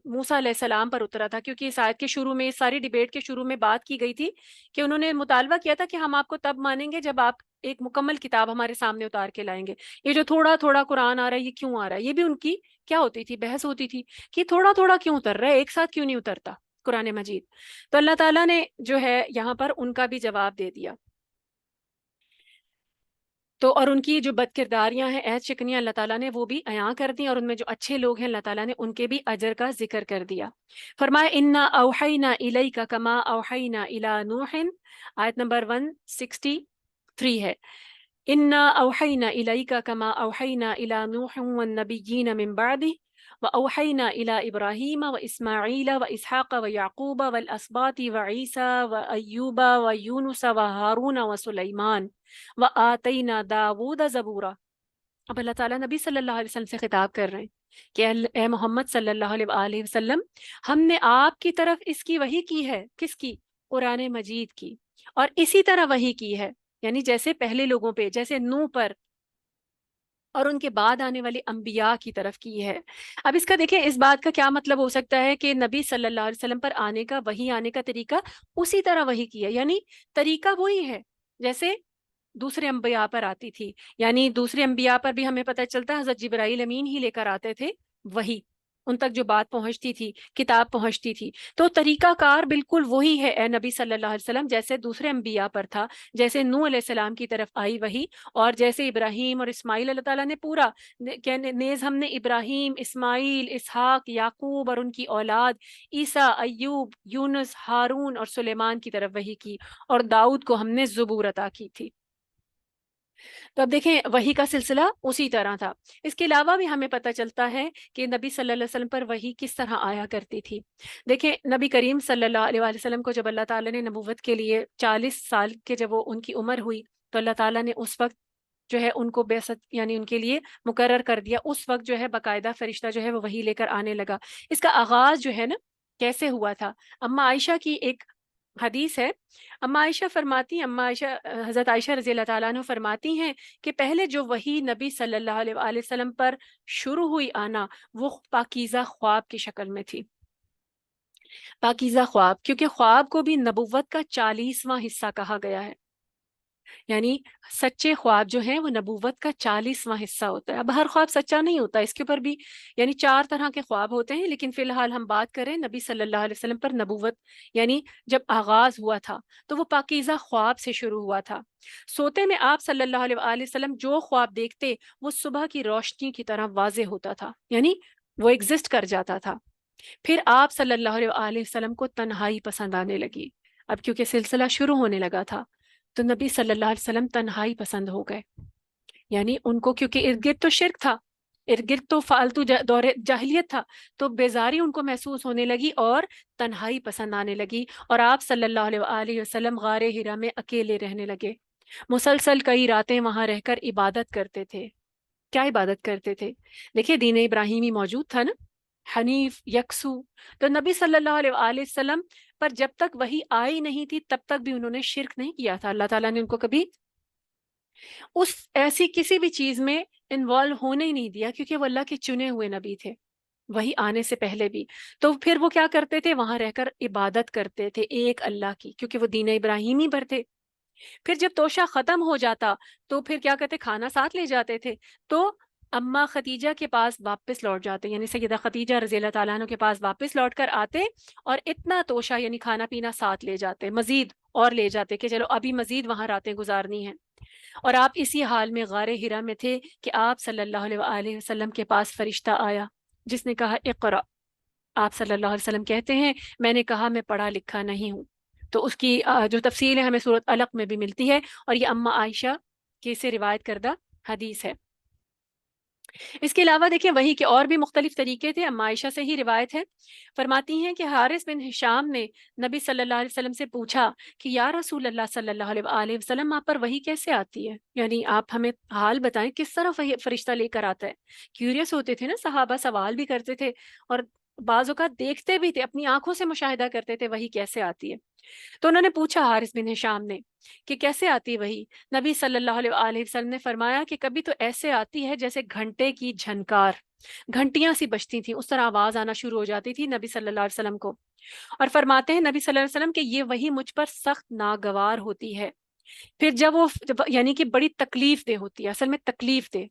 موسیٰ علیہ السلام پر اترا تھا، کیونکہ اس آیت کے شروع میں، اس ساری ڈیبیٹ کے شروع میں بات کی گئی تھی کہ انہوں نے مطالبہ کیا تھا کہ ہم آپ کو تب مانیں گے جب آپ ایک مکمل کتاب ہمارے سامنے اتار کے لائیں گے۔ یہ جو تھوڑا تھوڑا قرآن آ رہا ہے، یہ کیوں آ رہا ہے؟ یہ بھی ان کی کیا ہوتی تھی؟ بحث ہوتی تھی کہ تھوڑا تھوڑا کیوں اتر رہا ہے، ایک ساتھ کیوں نہیں اترتا قرآن مجید؟ تو اللہ تعالیٰ نے جو ہے یہاں پر ان کا بھی جواب دے دیا۔ تو اور ان کی جو بد کرداریاں ہیں، عہد شکنیاں، اللہ تعالیٰ نے وہ بھی عیاں کر دی، اور ان میں جو اچھے لوگ ہیں اللہ تعالیٰ نے ان کے بھی اجر کا ذکر کر دیا۔ فرمایا انا اوحینا الیک کما اوحینا الی نوح، آیت نمبر 163 ہے۔ انا اوحینا الیک کما اوحینا الی نوح والنبیین من بعدہ وأوحينا إلى إبراهيم وإسماعيل وإسحاق ويعقوب والأسباط وعيسى وأيوب ويونس وهارون وسليمان وآتينا داود زبورا۔ اب اللہ تعالیٰ نبی صلی اللہ علیہ وسلم سے خطاب کر رہے ہیں کہ اے محمد صلی اللہ علیہ وآلہ وسلم، ہم نے آپ کی طرف اس کی وحی کی ہے، کس کی؟ قرآن مجید کی، اور اسی طرح وحی کی ہے، یعنی جیسے پہلے لوگوں پہ، جیسے نوح پر اور ان کے بعد آنے والے انبیاء کی طرف کی ہے۔ اب اس کا دیکھیں، اس بات کا کیا مطلب ہو سکتا ہے کہ نبی صلی اللہ علیہ وسلم پر آنے کا، وحی آنے کا طریقہ اسی طرح وحی کی ہے، یعنی طریقہ وہی ہے جیسے دوسرے انبیاء پر آتی تھی، یعنی دوسرے انبیاء پر بھی ہمیں پتہ چلتا ہے حضرت جبرائیل امین ہی لے کر آتے تھے وحی، ان تک جو بات پہنچتی تھی، کتاب پہنچتی تھی۔ تو طریقہ کار بالکل وہی ہے اے نبی صلی اللہ علیہ وسلم، جیسے دوسرے انبیاء پر تھا، جیسے نوح علیہ السلام کی طرف آئی وحی، اور جیسے ابراہیم اور اسماعیل اللہ تعالیٰ نے پورا نیز ہم نے ابراہیم، اسماعیل، اسحاق، یعقوب اور ان کی اولاد، عیسیٰ، ایوب، یونس، ہارون اور سلیمان کی طرف وحی کی، اور داؤد کو ہم نے زبور عطا کی تھی۔ تو اب دیکھیں وحی کا سلسلہ اسی طرح تھا۔ اس کے علاوہ بھی ہمیں پتہ چلتا ہے کہ نبی صلی اللہ علیہ وسلم پر وحی کس طرح آیا کرتی تھی۔ دیکھیں نبی کریم صلی اللہ علیہ وآلہ وسلم کو جب اللہ تعالیٰ نے نبوت کے لیے 40 سال کے جب وہ ان کی عمر ہوئی، تو اللہ تعالیٰ نے اس وقت جو ہے ان کو بعثت، یعنی ان کے لیے مقرر کر دیا۔ اس وقت جو ہے باقاعدہ فرشتہ جو ہے وہ وحی لے کر آنے لگا۔ اس کا آغاز جو ہے نا کیسے ہوا تھا، اما عائشہ کی ایک حدیث ہے، اما عائشہ حضرت عائشہ رضی اللہ تعالیٰ عنہ فرماتی ہیں کہ پہلے جو وحی نبی صلی اللہ علیہ وآلہ وسلم پر شروع ہوئی آنا، وہ پاکیزہ خواب کی شکل میں تھی۔ پاکیزہ خواب، کیونکہ خواب کو بھی نبوت کا 40واں حصہ کہا گیا ہے، یعنی سچے خواب جو ہیں وہ نبوت کا 40واں حصہ ہوتا ہے۔ اب ہر خواب سچا نہیں ہوتا، اس کے اوپر بھی یعنی 4 طرح کے خواب ہوتے ہیں، لیکن فی الحال ہم بات کریں نبی صلی اللہ علیہ وسلم پر نبوت یعنی جب آغاز ہوا تھا تو وہ پاکیزہ خواب سے شروع ہوا تھا۔ سوتے میں آپ صلی اللہ علیہ وآلہ وسلم جو خواب دیکھتے وہ صبح کی روشنی کی طرح واضح ہوتا تھا، یعنی وہ ایگزسٹ کر جاتا تھا۔ پھر آپ صلی اللہ علیہ وآلہ وسلم کو تنہائی پسند آنے لگی، اب کیونکہ سلسلہ شروع ہونے لگا تھا تو نبی صلی اللہ علیہ وسلم تنہائی پسند ہو گئے، یعنی ان کو کیونکہ ارد گرد تو شرک تھا، ارد گرد تو فالتو دور جاہلیت تھا، تو بیزاری ان کو محسوس ہونے لگی اور تنہائی پسند آنے لگی، اور آپ صلی اللہ علیہ وآلہ وسلم غار ہرا میں اکیلے رہنے لگے، مسلسل کئی راتیں وہاں رہ کر عبادت کرتے تھے۔ کیا عبادت کرتے تھے؟ دیکھیے دین ابراہیمی موجود تھا نا، حنیف یکسو، تو نبی صلی اللہ علیہ وآلہ وسلم پر جب تک وہی آئی نہیں تھی تب تک بھی انہوں نے شرک نہیں کیا تھا، اللہ تعالیٰ نے ان کو کبھی اس ایسی کسی بھی چیز میں انوالو ہونے ہی نہیں دیا، کیونکہ وہ اللہ کے چنے ہوئے نبی تھے وہی آنے سے پہلے بھی۔ تو پھر وہ کیا کرتے تھے؟ وہاں رہ کر عبادت کرتے تھے ایک اللہ کی، کیونکہ وہ دین ابراہیمی پر تھے۔ پھر جب توشہ ختم ہو جاتا تو پھر کیا کرتے؟ کھانا ساتھ لے جاتے تھے، تو اما خدیجہ کے پاس واپس لوٹ جاتے، یعنی سیدہ خدیجہ رضی اللہ تعالیٰ عنہ کے پاس واپس لوٹ کر آتے اور اتنا توشہ یعنی کھانا پینا ساتھ لے جاتے، مزید اور لے جاتے کہ چلو ابھی مزید وہاں راتیں گزارنی ہیں۔ اور آپ اسی حال میں غار ہرا میں تھے کہ آپ صلی اللہ علیہ وآلہ وسلم کے پاس فرشتہ آیا جس نے کہا اقرأ۔ آپ صلی اللہ علیہ وسلم کہتے ہیں میں نے کہا میں پڑھا لکھا نہیں ہوں، تو اس کی جو تفصیل ہے ہمیں سورۃ علق میں بھی ملتی ہے، اور یہ اما عائشہ کی سے روایت کردہ حدیث ہے۔ اس کے علاوہ دیکھیں وحی کے اور بھی مختلف طریقے تھے، اما عائشہ سے ہی روایت ہے، فرماتی ہیں کہ حارث بن ہشام نے نبی صلی اللہ علیہ وسلم سے پوچھا کہ یا رسول اللہ صلی اللہ علیہ وآلہ وسلم آپ پر وحی کیسے آتی ہے، یعنی آپ ہمیں حال بتائیں کس طرح فرشتہ لے کر آتا ہے۔ کیوریس ہوتے تھے نا صحابہ، سوال بھی کرتے تھے اور بعض اوقات دیکھتے بھی تھے، اپنی آنکھوں سے مشاہدہ کرتے تھے وحی کیسے آتی ہے۔ تو انہوں نے پوچھا حارث بن ہشام نے کہ کیسے آتی وہی؟ نبی صلی اللہ علیہ وآلہ وسلم نے فرمایا کہ کبھی تو ایسے آتی ہے جیسے گھنٹے کی جھنکار، گھنٹیاں سی بجتی تھیں اس طرح آواز آنا شروع ہو جاتی تھی نبی صلی اللہ علیہ وسلم کو، اور فرماتے ہیں نبی صلی اللہ علیہ وسلم کہ یہ وہی مجھ پر سخت ناگوار ہوتی ہے، پھر یعنی کہ بڑی تکلیف دہ ہوتی ہے، اصل میں تکلیف دہ،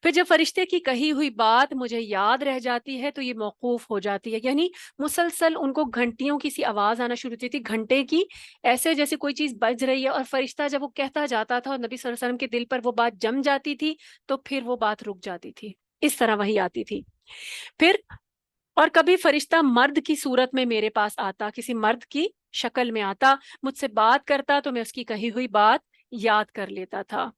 پھر جب فرشتے کی کہی ہوئی بات مجھے یاد رہ جاتی ہے تو یہ موقوف ہو جاتی ہے، یعنی مسلسل ان کو گھنٹیوں کی سی آواز آنا شروع ہوتی تھی، گھنٹے کی، ایسے جیسے کوئی چیز بج رہی ہے، اور فرشتہ جب وہ کہتا جاتا تھا اور نبی صلی اللہ علیہ وسلم کے دل پر وہ بات جم جاتی تھی تو پھر وہ بات رک جاتی تھی، اس طرح وہی آتی تھی۔ پھر اور کبھی فرشتہ مرد کی صورت میں میرے پاس آتا، کسی مرد کی شکل میں آتا، مجھ سے بات کرتا تو میں اس کی کہی ہوئی بات یاد کر لیتا تھا،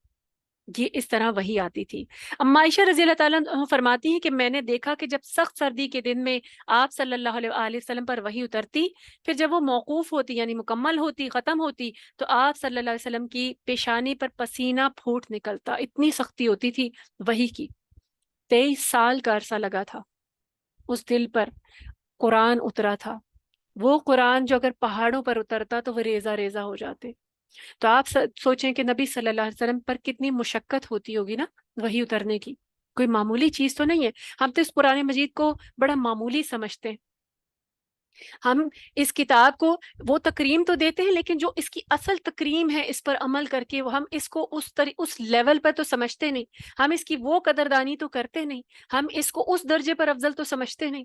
یہ اس طرح وہی آتی تھی۔ اما عائشہ رضی اللہ تعالیٰ عنہ فرماتی ہیں کہ میں نے دیکھا کہ جب سخت سردی کے دن میں آپ صلی اللہ علیہ وآلہ وسلم پر وحی اترتی، پھر جب وہ موقوف ہوتی یعنی مکمل ہوتی، ختم ہوتی، تو آپ صلی اللہ علیہ وسلم کی پیشانی پر پسینہ پھوٹ نکلتا، اتنی سختی ہوتی تھی وحی کی۔ 23 سال کا عرصہ لگا تھا اس دل پر، قرآن اترا تھا، وہ قرآن جو اگر پہاڑوں پر اترتا تو وہ ریزہ ریزہ ہو جاتے۔ تو آپ سوچیں کہ نبی صلی اللہ علیہ وسلم پر کتنی مشقت ہوتی ہوگی نا وہی اترنے کی، کوئی معمولی چیز تو نہیں ہے۔ ہم تو اس قرآن مجید کو بڑا معمولی سمجھتے ہیں، ہم اس کتاب کو وہ تکریم تو دیتے ہیں لیکن جو اس کی اصل تکریم ہے اس پر عمل کر کے ہم اس کو اس لیول پر تو سمجھتے نہیں، ہم اس کی وہ قدردانی تو کرتے نہیں، ہم اس کو اس درجے پر افضل تو سمجھتے نہیں۔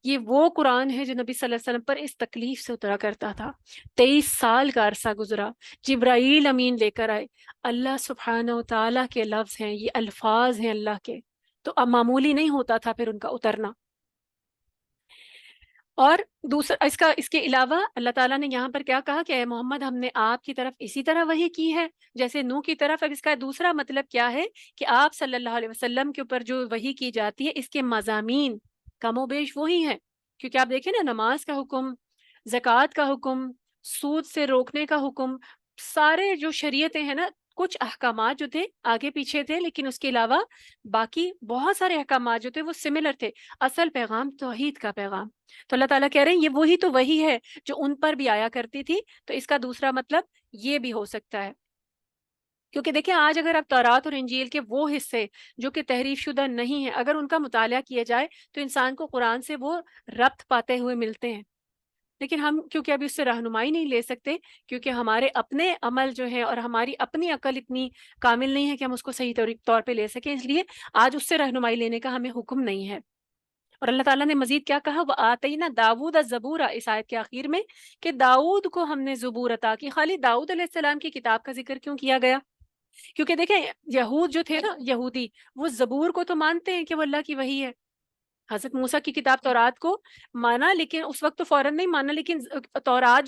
یہ وہ قرآن ہے جو نبی صلی اللہ علیہ وسلم پر اس تکلیف سے اترا کرتا تھا، 23 سال کا عرصہ گزرا، جبرائیل امین لے کر آئے، اللہ سبحانہ و تعالیٰ کے لفظ ہیں، یہ الفاظ ہیں اللہ کے، تو اب معمولی نہیں ہوتا تھا پھر ان کا اترنا۔ اور دوسرا اس کے علاوہ اللہ تعالیٰ نے یہاں پر کیا کہا کہ اے محمد ہم نے آپ کی طرف اسی طرح وحی کی ہے جیسے نوح کی طرف۔ اب اس کا دوسرا مطلب کیا ہے کہ آپ صلی اللہ علیہ وسلم کے اوپر جو وحی کی جاتی ہے اس کے مضامین کم و بیش وہی ہیں، کیونکہ آپ دیکھیں نا نماز کا حکم، زکوٰۃ کا حکم، سود سے روکنے کا حکم، سارے جو شریعتیں ہیں نا کچھ احکامات جو تھے آگے پیچھے تھے، لیکن اس کے علاوہ باقی بہت سارے احکامات جو تھے وہ سملر تھے، اصل پیغام توحید کا پیغام۔ تو اللہ تعالیٰ کہہ رہے ہیں یہ وہی تو وہی ہے جو ان پر بھی آیا کرتی تھی، تو اس کا دوسرا مطلب یہ بھی ہو سکتا ہے۔ کیونکہ دیکھیں آج اگر آپ تورات اور انجیل کے وہ حصے جو کہ تحریف شدہ نہیں ہیں، اگر ان کا مطالعہ کیا جائے تو انسان کو قرآن سے وہ ربط پاتے ہوئے ملتے ہیں، لیکن ہم کیونکہ ابھی اس سے رہنمائی نہیں لے سکتے، کیونکہ ہمارے اپنے عمل جو ہے اور ہماری اپنی عقل اتنی کامل نہیں ہے کہ ہم اس کو صحیح طور پہ لے سکیں، اس لیے آج اس سے رہنمائی لینے کا ہمیں حکم نہیں ہے۔ اور اللہ تعالیٰ نے مزید کیا کہا، وَآتَيْنَا داود الزبور، اس آیت کے آخر میں، کہ داؤد کو ہم نے زبور عطا کی۔ خالی داؤد علیہ السلام کی کتاب کا ذکر کیوں کیا گیا؟ کیونکہ دیکھیں یہود جو تھے نا، یہودی، وہ زبور کو تو مانتے ہیں کہ وہ اللہ کی وحی ہے، حضرت موسیٰ کی کتاب تورات کو مانا، لیکن اس وقت تو فوراً نہیں مانا، لیکن تورات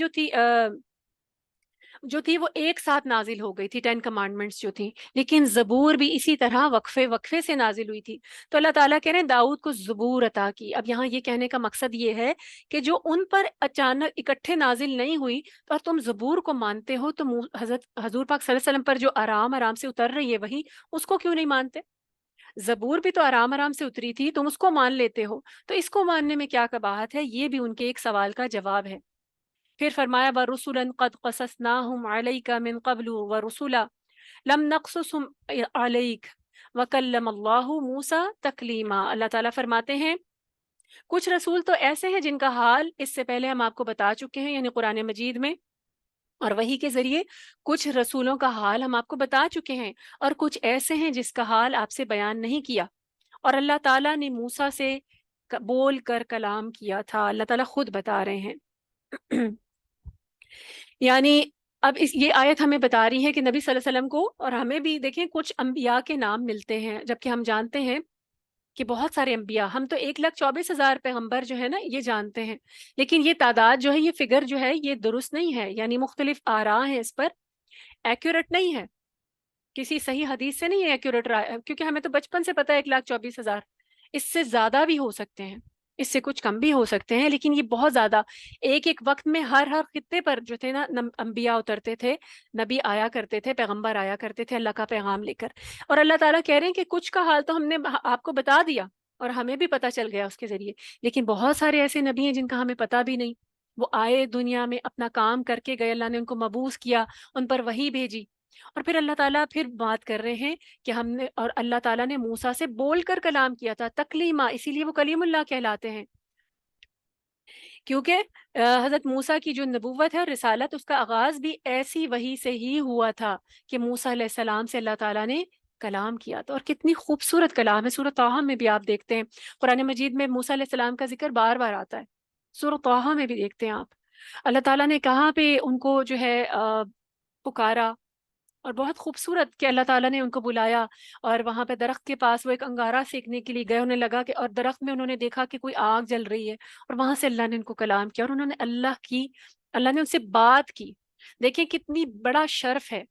جو تھی وہ ایک ساتھ نازل ہو گئی تھی، 10 کمانڈمنٹس جو تھی، لیکن زبور بھی اسی طرح وقفے وقفے سے نازل ہوئی تھی۔ تو اللہ تعالیٰ کہہ رہے ہیں داؤد کو زبور عطا کی۔ اب یہاں یہ کہنے کا مقصد یہ ہے کہ جو ان پر اچانک اکٹھے نازل نہیں ہوئی اور تم زبور کو مانتے ہو، تو حضرت حضور پاک صلی اللہ علیہ وسلم پر جو آرام آرام سے اتر رہی ہے وہی، اس کو کیوں نہیں مانتے؟ زبور بھی تو آرام آرام سے اتری تھی، تم اس کو مان لیتے ہو، تو اس کو ماننے میں کیا قباحت ہے؟ یہ بھی ان کے ایک سوال کا جواب ہے۔ پھر فرمایا وَرُسُلًا قَدْ قَصَصْنَاهُمْ عَلَيْكَ مِنْ قَبْلُ وَرُسُلًا لَمْ نَقْصُصْهُمْ عَلَيْكَ وَكَلَّمَ اللَّهُ مُوسَىٰ تَكْلِيمًا۔ اللہ تعالیٰ فرماتے ہیں کچھ رسول تو ایسے ہیں جن کا حال اس سے پہلے ہم آپ کو بتا چکے ہیں، یعنی قرآن مجید میں، اور وحی کے ذریعے کچھ رسولوں کا حال ہم آپ کو بتا چکے ہیں، اور کچھ ایسے ہیں جس کا حال آپ سے بیان نہیں کیا۔ اور اللہ تعالیٰ نے موسیٰ سے بول کر کلام کیا تھا، اللہ تعالیٰ خود بتا رہے ہیں۔ یعنی اب یہ آیت ہمیں بتا رہی ہے کہ نبی صلی اللہ علیہ وسلم کو اور ہمیں بھی دیکھیں کچھ انبیاء کے نام ملتے ہیں، جبکہ ہم جانتے ہیں کہ بہت سارے انبیاء، ہم تو 1,24,000 پیغمبر جو ہے نا یہ جانتے ہیں، لیکن یہ تعداد جو ہے، یہ فگر جو ہے، یہ درست نہیں ہے، یعنی مختلف آراء ہیں اس پر، ایکوریٹ نہیں ہے، کسی صحیح حدیث سے نہیں ہے ایکوریٹ، کیونکہ ہمیں تو بچپن سے پتہ ہے 1,24,000، اس سے زیادہ بھی ہو سکتے ہیں، اس سے کچھ کم بھی ہو سکتے ہیں، لیکن یہ بہت زیادہ ایک ایک وقت میں ہر خطے پر جو تھے نا انبیاء اترتے تھے، نبی آیا کرتے تھے، پیغمبر آیا کرتے تھے اللہ کا پیغام لے کر۔ اور اللہ تعالیٰ کہہ رہے ہیں کہ کچھ کا حال تو ہم نے آپ کو بتا دیا اور ہمیں بھی پتہ چل گیا اس کے ذریعے، لیکن بہت سارے ایسے نبی ہیں جن کا ہمیں پتہ بھی نہیں، وہ آئے دنیا میں اپنا کام کر کے گئے، اللہ نے ان کو مبعوث کیا، ان پر وحی بھیجی، اور پھر اللہ تعالیٰ پھر بات کر رہے ہیں کہ ہم نے، اور اللہ تعالیٰ نے موسیٰ سے بول کر کلام کیا تھا، تکلیمہ، اسی لیے وہ کلیم اللہ کہلاتے ہیں، کیونکہ حضرت موسیٰ کی جو نبوت ہے اور رسالت، اس کا آغاز بھی ایسی وحی سے ہی ہوا تھا کہ موسیٰ علیہ السلام سے اللہ تعالیٰ نے کلام کیا تھا، اور کتنی خوبصورت کلام ہے۔ سورۃ طٰہٰ میں بھی آپ دیکھتے ہیں، قرآن مجید میں موسیٰ علیہ السلام کا ذکر بار بار آتا ہے، سورۃ طٰہٰ میں بھی دیکھتے ہیں آپ، اللہ تعالیٰ نے کہاں پہ ان کو جو ہے پکارا، اور بہت خوبصورت کہ اللہ تعالیٰ نے ان کو بلایا، اور وہاں پہ درخت کے پاس وہ ایک انگارہ سیکنے کے لیے گئے، انہیں لگا کہ، اور درخت میں انہوں نے دیکھا کہ کوئی آگ جل رہی ہے، اور وہاں سے اللہ نے ان کو کلام کیا، اور انہوں نے اللہ نے ان سے بات کی۔ دیکھیں کتنی بڑا شرف ہے،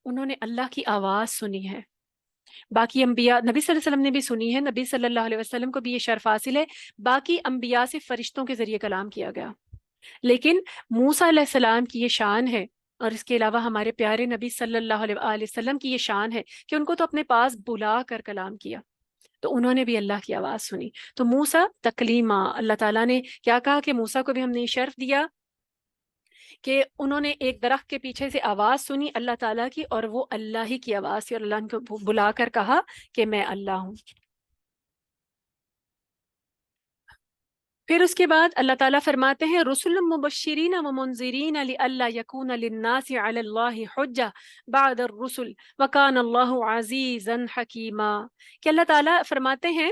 انہوں نے اللہ کی آواز سنی ہے۔ باقی انبیاء، نبی صلی اللہ علیہ وسلم نے بھی سنی ہے، نبی صلی اللہ علیہ وسلم کو بھی یہ شرف حاصل ہے، باقی انبیاء سے فرشتوں کے ذریعے کلام کیا گیا، لیکن موسیٰ علیہ السلام کی یہ شان ہے، اور اس کے علاوہ ہمارے پیارے نبی صلی اللہ علیہ وآلہ وسلم کی یہ شان ہے کہ ان کو تو اپنے پاس بلا کر کلام کیا، تو انہوں نے بھی اللہ کی آواز سنی۔ تو موسیٰ تکلیمہ، اللہ تعالیٰ نے کیا کہا کہ موسیٰ کو بھی ہم نے یہ شرف دیا کہ انہوں نے ایک درخت کے پیچھے سے آواز سنی اللہ تعالیٰ کی، اور وہ اللہ ہی کی آواز تھی، اور اللہ نے کو بلا کر کہا کہ میں اللہ ہوں۔ پھر اس کے بعد اللہ تعالیٰ فرماتے ہیں رسول مبشرین و منذرین لئلا یکون للناس علی اللہ حجہ بعد الرسل وکان اللہ عزیزا حکیما، کہ اللہ تعالیٰ فرماتے ہیں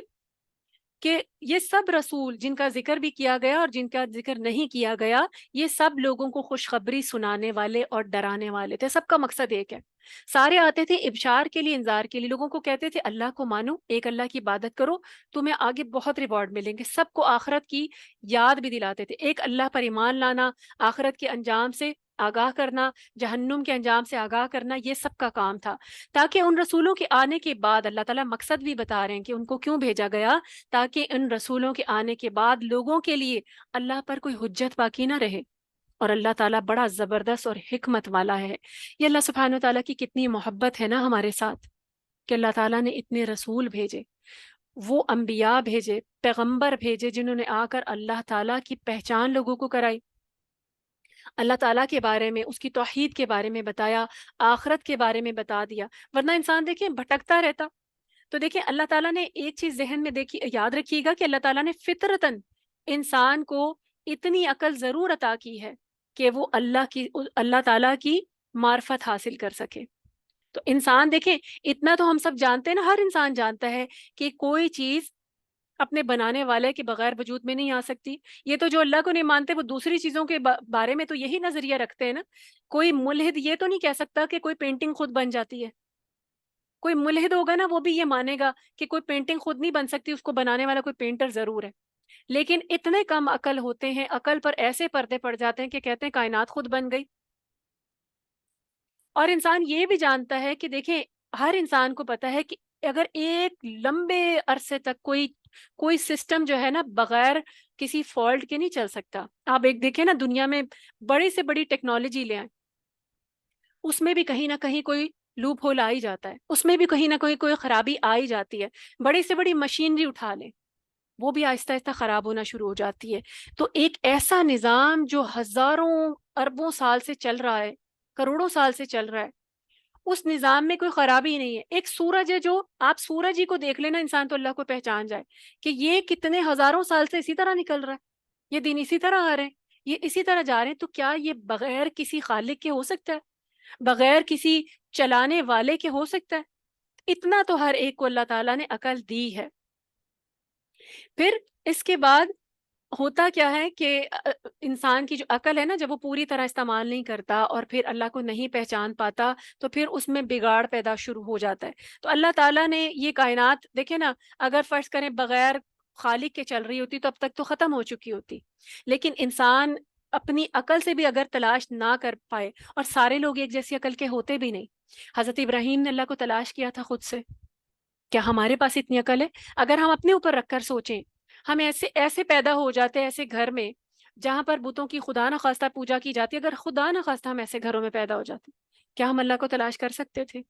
کہ یہ سب رسول جن کا ذکر بھی کیا گیا اور جن کا ذکر نہیں کیا گیا، یہ سب لوگوں کو خوشخبری سنانے والے اور ڈرانے والے تھے، سب کا مقصد ایک ہے، سارے آتے تھے ابشار کے لیے، انذار کے لیے، لوگوں کو کہتے تھے اللہ کو مانو، ایک اللہ کی عبادت کرو، تمہیں آگے بہت ریوارڈ ملیں گے، سب کو آخرت کی یاد بھی دلاتے تھے، ایک اللہ پر ایمان لانا، آخرت کے انجام سے آگاہ کرنا، جہنم کے انجام سے آگاہ کرنا، یہ سب کا کام تھا، تاکہ ان رسولوں کے آنے کے بعد اللہ تعالیٰ مقصد بھی بتا رہے ہیں کہ ان کو کیوں بھیجا گیا، تاکہ ان رسولوں کے آنے کے بعد لوگوں کے لیے اللہ پر کوئی حجت باقی نہ رہے، اور اللہ تعالیٰ بڑا زبردست اور حکمت والا ہے۔ یہ اللہ سبحانہ و تعالیٰ کی کتنی محبت ہے نا ہمارے ساتھ، کہ اللہ تعالیٰ نے اتنے رسول بھیجے، وہ انبیاء بھیجے، پیغمبر بھیجے، جنہوں نے آ کر اللہ تعالیٰ کی پہچان لوگوں کو کرائی، اللہ تعالیٰ کے بارے میں، اس کی توحید کے بارے میں بتایا، آخرت کے بارے میں بتا دیا، ورنہ انسان دیکھیں بھٹکتا رہتا۔ تو دیکھیں اللہ تعالیٰ نے ایک چیز ذہن میں دیکھی، یاد رکھیے گا کہ اللہ تعالیٰ نے فطرتاً انسان کو اتنی عقل ضرور عطا کی ہے کہ وہ اللہ تعالیٰ کی معرفت حاصل کر سکے۔ تو انسان دیکھیں، اتنا تو ہم سب جانتے ہیں نا، ہر انسان جانتا ہے کہ کوئی چیز اپنے بنانے والے کے بغیر وجود میں نہیں آ سکتی۔ یہ تو جو اللہ کو نہیں مانتے وہ دوسری چیزوں کے بارے میں تو یہی نظریہ رکھتے ہیں نا۔ کوئی ملحد یہ تو نہیں کہہ سکتا کہ کوئی پینٹنگ خود بن جاتی ہے۔ کوئی ملحد ہوگا نا وہ بھی یہ مانے گا کہ کوئی پینٹنگ خود نہیں بن سکتی، اس کو بنانے والا کوئی پینٹر ضرور ہے۔ لیکن اتنے کم عقل ہوتے ہیں، عقل پر ایسے پردے پڑ جاتے ہیں کہ کہتے ہیں کائنات خود بن گئی۔ اور انسان یہ بھی جانتا ہے کہ دیکھیں، ہر انسان کو پتا ہے کہ اگر ایک لمبے عرصے تک کوئی سسٹم جو ہے نا بغیر کسی فالٹ کے نہیں چل سکتا۔ آپ ایک دیکھیں نا، دنیا میں بڑی سے بڑی ٹیکنالوجی لے آئیں، اس میں بھی کہیں نہ کہیں کوئی لوپ ہول آ ہی جاتا ہے، اس میں بھی کہیں نہ کہیں کوئی خرابی آ ہی جاتی ہے۔ بڑی سے بڑی مشینری اٹھا لیں، وہ بھی آہستہ آہستہ خراب ہونا شروع ہو جاتی ہے۔ تو ایک ایسا نظام جو ہزاروں اربوں سال سے چل رہا ہے، کروڑوں سال سے چل رہا ہے، اس نظام میں کوئی خرابی نہیں ہے۔ ایک سورج ہے، جو آپ سورج ہی کو دیکھ لینا انسان تو اللہ کو پہچان جائے کہ یہ کتنے ہزاروں سال سے اسی طرح نکل رہا ہے، یہ دن اسی طرح آ رہے ہیں، یہ اسی طرح جا رہے ہیں۔ تو کیا یہ بغیر کسی خالق کے ہو سکتا ہے؟ بغیر کسی چلانے والے کے ہو سکتا ہے؟ اتنا تو ہر ایک کو اللہ تعالیٰ نے عقل دی ہے۔ پھر اس کے بعد ہوتا کیا ہے کہ انسان کی جو عقل ہے نا، جب وہ پوری طرح استعمال نہیں کرتا اور پھر اللہ کو نہیں پہچان پاتا، تو پھر اس میں بگاڑ پیدا شروع ہو جاتا ہے۔ تو اللہ تعالیٰ نے یہ کائنات دیکھیں نا، اگر فرض کریں بغیر خالق کے چل رہی ہوتی تو اب تک تو ختم ہو چکی ہوتی، لیکن انسان اپنی عقل سے بھی اگر تلاش نہ کر پائے، اور سارے لوگ ایک جیسی عقل کے ہوتے بھی نہیں۔ حضرت ابراہیم نے اللہ کو تلاش کیا تھا خود سے، کیا ہمارے پاس اتنی عقل ہے؟ اگر ہم اپنے اوپر رکھ کر سوچیں، ہم ایسے پیدا ہو جاتے ہیں ایسے گھر میں جہاں پر بتوں کی خدا نخواستہ پوجا کی جاتی ہے، اگر خدا نخواستہ ہم ایسے گھروں میں پیدا ہو جاتے، کیا ہم اللہ کو تلاش کر سکتے تھے؟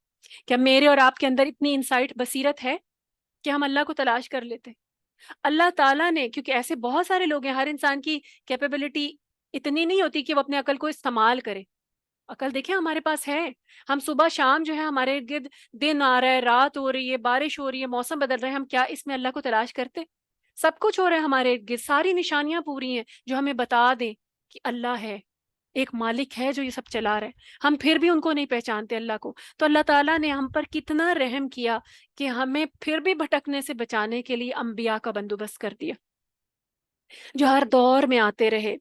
کیا میرے اور آپ کے اندر اتنی انسائٹ بصیرت ہے کہ ہم اللہ کو تلاش کر لیتے؟ اللہ تعالیٰ نے، کیونکہ ایسے بہت سارے لوگ ہیں، ہر انسان کی کیپیبلٹی اتنی نہیں ہوتی کہ وہ اپنے عقل کو استعمال کرے۔ عقل دیکھیں ہمارے پاس ہے، ہم صبح شام جو ہے ہمارے ارد گرد دن آ رہا ہے، رات ہو رہی ہے، بارش ہو رہی ہے، موسم بدل رہے ہیں، ہم کیا اس میں اللہ کو تلاش کرتے؟ سب کچھ ہو رہا ہے ہمارے ارد گرد، ساری نشانیاں پوری ہیں جو ہمیں بتا دیں کہ اللہ ہے، ایک مالک ہے جو یہ سب چلا رہا ہے، ہم پھر بھی ان کو نہیں پہچانتے اللہ کو۔ تو اللہ تعالیٰ نے ہم پر کتنا رحم کیا کہ ہمیں پھر بھی بھٹکنے سے بچانے کے لیے انبیاء کا بندوبست کر دیا، جو ہر دور میں آتے رہے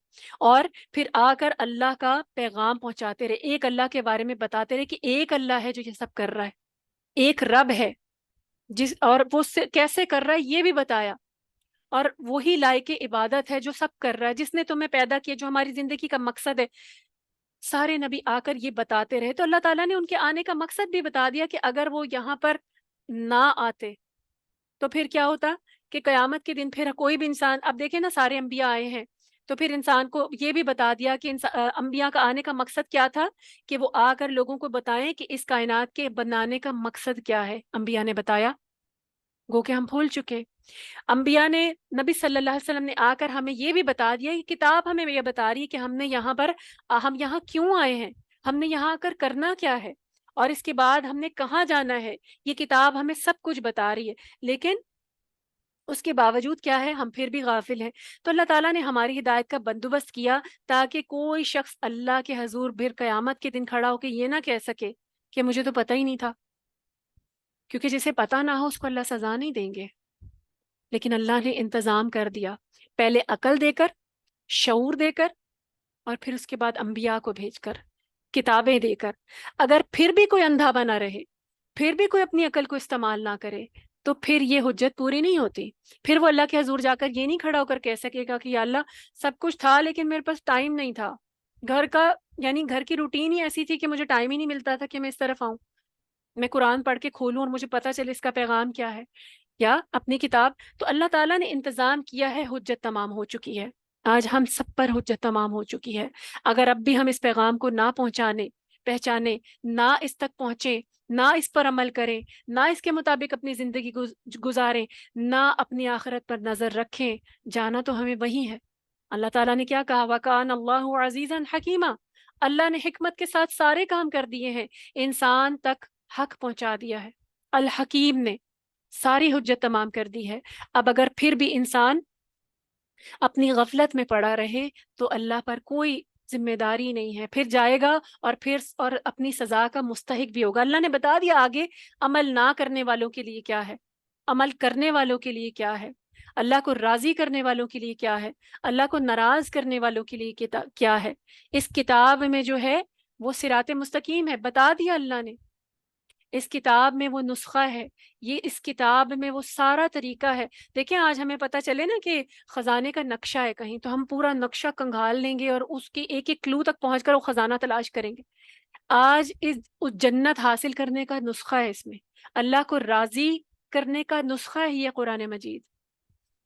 اور پھر آ کر اللہ کا پیغام پہنچاتے رہے، ایک اللہ کے بارے میں بتاتے رہے کہ ایک اللہ ہے جو یہ سب کر رہا ہے، ایک رب ہے اور وہ کیسے کر رہا ہے یہ بھی بتایا، اور وہی لائق عبادت ہے جو سب کر رہا ہے، جس نے تمہیں پیدا کیا، جو ہماری زندگی کا مقصد ہے۔ سارے نبی آ کر یہ بتاتے رہے، تو اللہ تعالیٰ نے ان کے آنے کا مقصد بھی بتا دیا کہ اگر وہ یہاں پر نہ آتے تو پھر کیا ہوتا کہ قیامت کے دن پھر کوئی بھی انسان، اب دیکھیں نا سارے انبیاء آئے ہیں، تو پھر انسان کو یہ بھی بتا دیا کہ انبیاء کا آنے کا مقصد کیا تھا، کہ وہ آ کر لوگوں کو بتائیں کہ اس کائنات کے بنانے کا مقصد کیا ہے۔ انبیاء نے بتایا، گو کہ ہم بھول چکے۔ انبیاء نے، نبی صلی اللہ علیہ وسلم نے آ کر ہمیں یہ بھی بتا دیا، کہ کتاب ہمیں یہ بتا رہی ہے کہ ہم یہاں کیوں آئے ہیں، ہم نے یہاں آ کر کرنا کیا ہے، اور اس کے بعد ہم نے کہاں جانا ہے، یہ کتاب ہمیں سب کچھ بتا رہی ہے۔ لیکن اس کے باوجود کیا ہے، ہم پھر بھی غافل ہیں۔ تو اللہ تعالیٰ نے ہماری ہدایت کا بندوبست کیا تاکہ کوئی شخص اللہ کے حضور پھر قیامت کے دن کھڑا ہو کے یہ نہ کہہ سکے کہ مجھے تو پتہ ہی نہیں تھا، کیونکہ جسے پتہ نہ ہو اس کو اللہ سزا نہیں دیں گے۔ لیکن اللہ نے انتظام کر دیا، پہلے عقل دے کر، شعور دے کر، اور پھر اس کے بعد انبیاء کو بھیج کر، کتابیں دے کر۔ اگر پھر بھی کوئی اندھا بنا رہے، پھر بھی کوئی اپنی عقل کو استعمال نہ کرے، تو پھر یہ حجت پوری نہیں ہوتی۔ پھر وہ اللہ کے حضور جا کر یہ نہیں کھڑا ہو کر کہہ سکے گا کہ یا اللہ سب کچھ تھا لیکن میرے پاس ٹائم نہیں تھا، گھر کا یعنی گھر کی روٹین ہی ایسی تھی کہ مجھے ٹائم ہی نہیں ملتا تھا کہ میں اس طرف آؤں، میں قرآن پڑھ کے کھولوں اور مجھے پتہ چلے اس کا پیغام کیا ہے، یا اپنی کتاب۔ تو اللہ تعالیٰ نے انتظام کیا ہے، حجت تمام ہو چکی ہے۔ آج ہم سب پر حجت تمام ہو چکی ہے. اگر اب بھی ہم اس پیغام کو نہ پہچانے، نہ اس تک پہنچے، نہ اس پر عمل کریں، نہ اس کے مطابق اپنی زندگی گزاریں، نہ اپنی آخرت پر نظر رکھیں، جانا تو ہمیں وہی ہے. اللہ تعالیٰ نے کیا کہا؟ وَكَانَ اللَّهُ عَزِيزًا حَكِيمًا. اللہ نے حکمت کے ساتھ سارے کام کر دیے ہیں، انسان تک حق پہنچا دیا ہے. الحکیم نے ساری حجت تمام کر دی ہے. اب اگر پھر بھی انسان اپنی غفلت میں پڑا رہے تو اللہ پر کوئی ذمہ داری نہیں ہے، پھر جائے گا اور اپنی سزا کا مستحق بھی ہوگا. اللہ نے بتا دیا آگے عمل نہ کرنے والوں کے لیے کیا ہے، عمل کرنے والوں کے لیے کیا ہے، اللہ کو راضی کرنے والوں کے لیے کیا ہے، اللہ کو ناراض کرنے والوں کے لیے کیا ہے. اس کتاب میں جو ہے وہ صراط مستقیم ہے، بتا دیا اللہ نے. اس کتاب میں وہ نسخہ ہے، یہ اس کتاب میں وہ سارا طریقہ ہے. دیکھیں آج ہمیں پتہ چلے نا کہ خزانے کا نقشہ ہے کہیں، تو ہم پورا نقشہ کنگھال لیں گے اور اس کے ایک ایک کلو تک پہنچ کر وہ خزانہ تلاش کریں گے. آج اس جنت حاصل کرنے کا نسخہ ہے، اس میں اللہ کو راضی کرنے کا نسخہ ہے یہ قرآن مجید.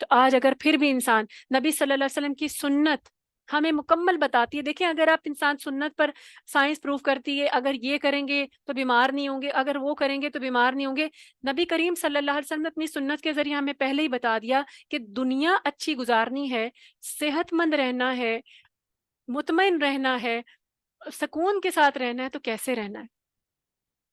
تو آج اگر پھر بھی انسان نبی صلی اللہ علیہ وسلم کی سنت ہمیں مکمل بتاتی ہے. دیکھیں اگر آپ انسان سنت پر سائنس پروف کرتی ہے، اگر یہ کریں گے تو بیمار نہیں ہوں گے، اگر وہ کریں گے تو بیمار نہیں ہوں گے. نبی کریم صلی اللہ علیہ وسلم نے اپنی سنت کے ذریعے ہمیں پہلے ہی بتا دیا کہ دنیا اچھی گزارنی ہے، صحت مند رہنا ہے، مطمئن رہنا ہے، سکون کے ساتھ رہنا ہے تو کیسے رہنا ہے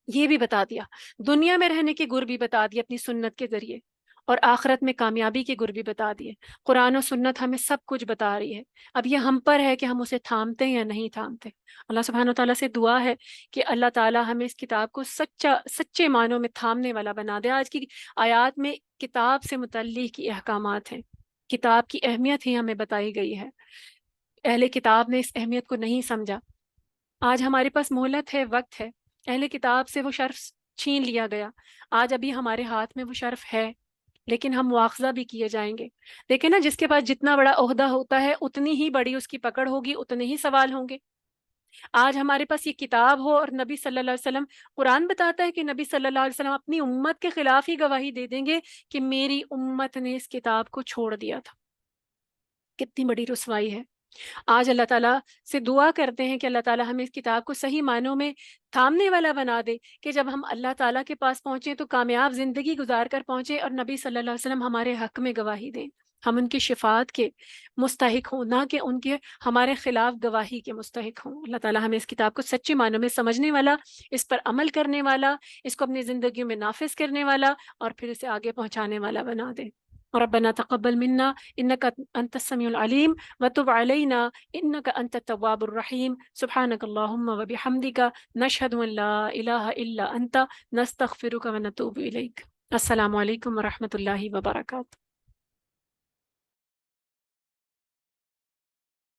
یہ بھی بتا دیا. دنیا میں رہنے کے گر بھی بتا دیے اپنی سنت کے ذریعے، اور آخرت میں کامیابی کے گر بھی بتا دیے. قرآن و سنت ہمیں سب کچھ بتا رہی ہے. اب یہ ہم پر ہے کہ ہم اسے تھامتے ہیں یا نہیں تھامتے. اللہ سبحانہ و تعالیٰ سے دعا ہے کہ اللہ تعالیٰ ہمیں اس کتاب کو سچے معنوں میں تھامنے والا بنا دے. آج کی آیات میں کتاب سے متعلق احکامات ہیں، کتاب کی اہمیت ہی ہمیں بتائی گئی ہے. اہل کتاب نے اس اہمیت کو نہیں سمجھا. آج ہمارے پاس مہلت ہے، وقت ہے. اہل کتاب سے وہ شرف چھین لیا گیا، آج ابھی ہمارے ہاتھ میں وہ شرف ہے، لیکن ہم مواخذہ بھی کیے جائیں گے. دیکھیں نا، جس کے پاس جتنا بڑا عہدہ ہوتا ہے اتنی ہی بڑی اس کی پکڑ ہوگی، اتنے ہی سوال ہوں گے. آج ہمارے پاس یہ کتاب ہو اور نبی صلی اللہ علیہ وسلم، قرآن بتاتا ہے کہ نبی صلی اللہ علیہ وسلم اپنی امت کے خلاف ہی گواہی دے دیں گے کہ میری امت نے اس کتاب کو چھوڑ دیا تھا. کتنی بڑی رسوائی ہے. آج اللہ تعالیٰ سے دعا کرتے ہیں کہ اللہ تعالیٰ ہمیں اس کتاب کو صحیح معنوں میں تھامنے والا بنا دے، کہ جب ہم اللہ تعالیٰ کے پاس پہنچیں تو کامیاب زندگی گزار کر پہنچیں اور نبی صلی اللہ علیہ وسلم ہمارے حق میں گواہی دیں، ہم ان کی شفاعت کے مستحق ہوں، نہ کہ ان کے ہمارے خلاف گواہی کے مستحق ہوں. اللہ تعالیٰ ہمیں اس کتاب کو سچے معنوں میں سمجھنے والا، اس پر عمل کرنے والا، اس کو اپنی زندگیوں میں نافذ کرنے والا اور پھر اسے آگے پہنچانے والا بنا دے. ربنا تقبل منا انك انت السميع العليم وتب علينا انك انت التواب الرحيم. سبحانك اللهم وبحمدك نشهد ان لا اله الا انت نستغفرك ونتوب اليك. السلام علیکم ورحمۃ اللہ وبرکاتہ.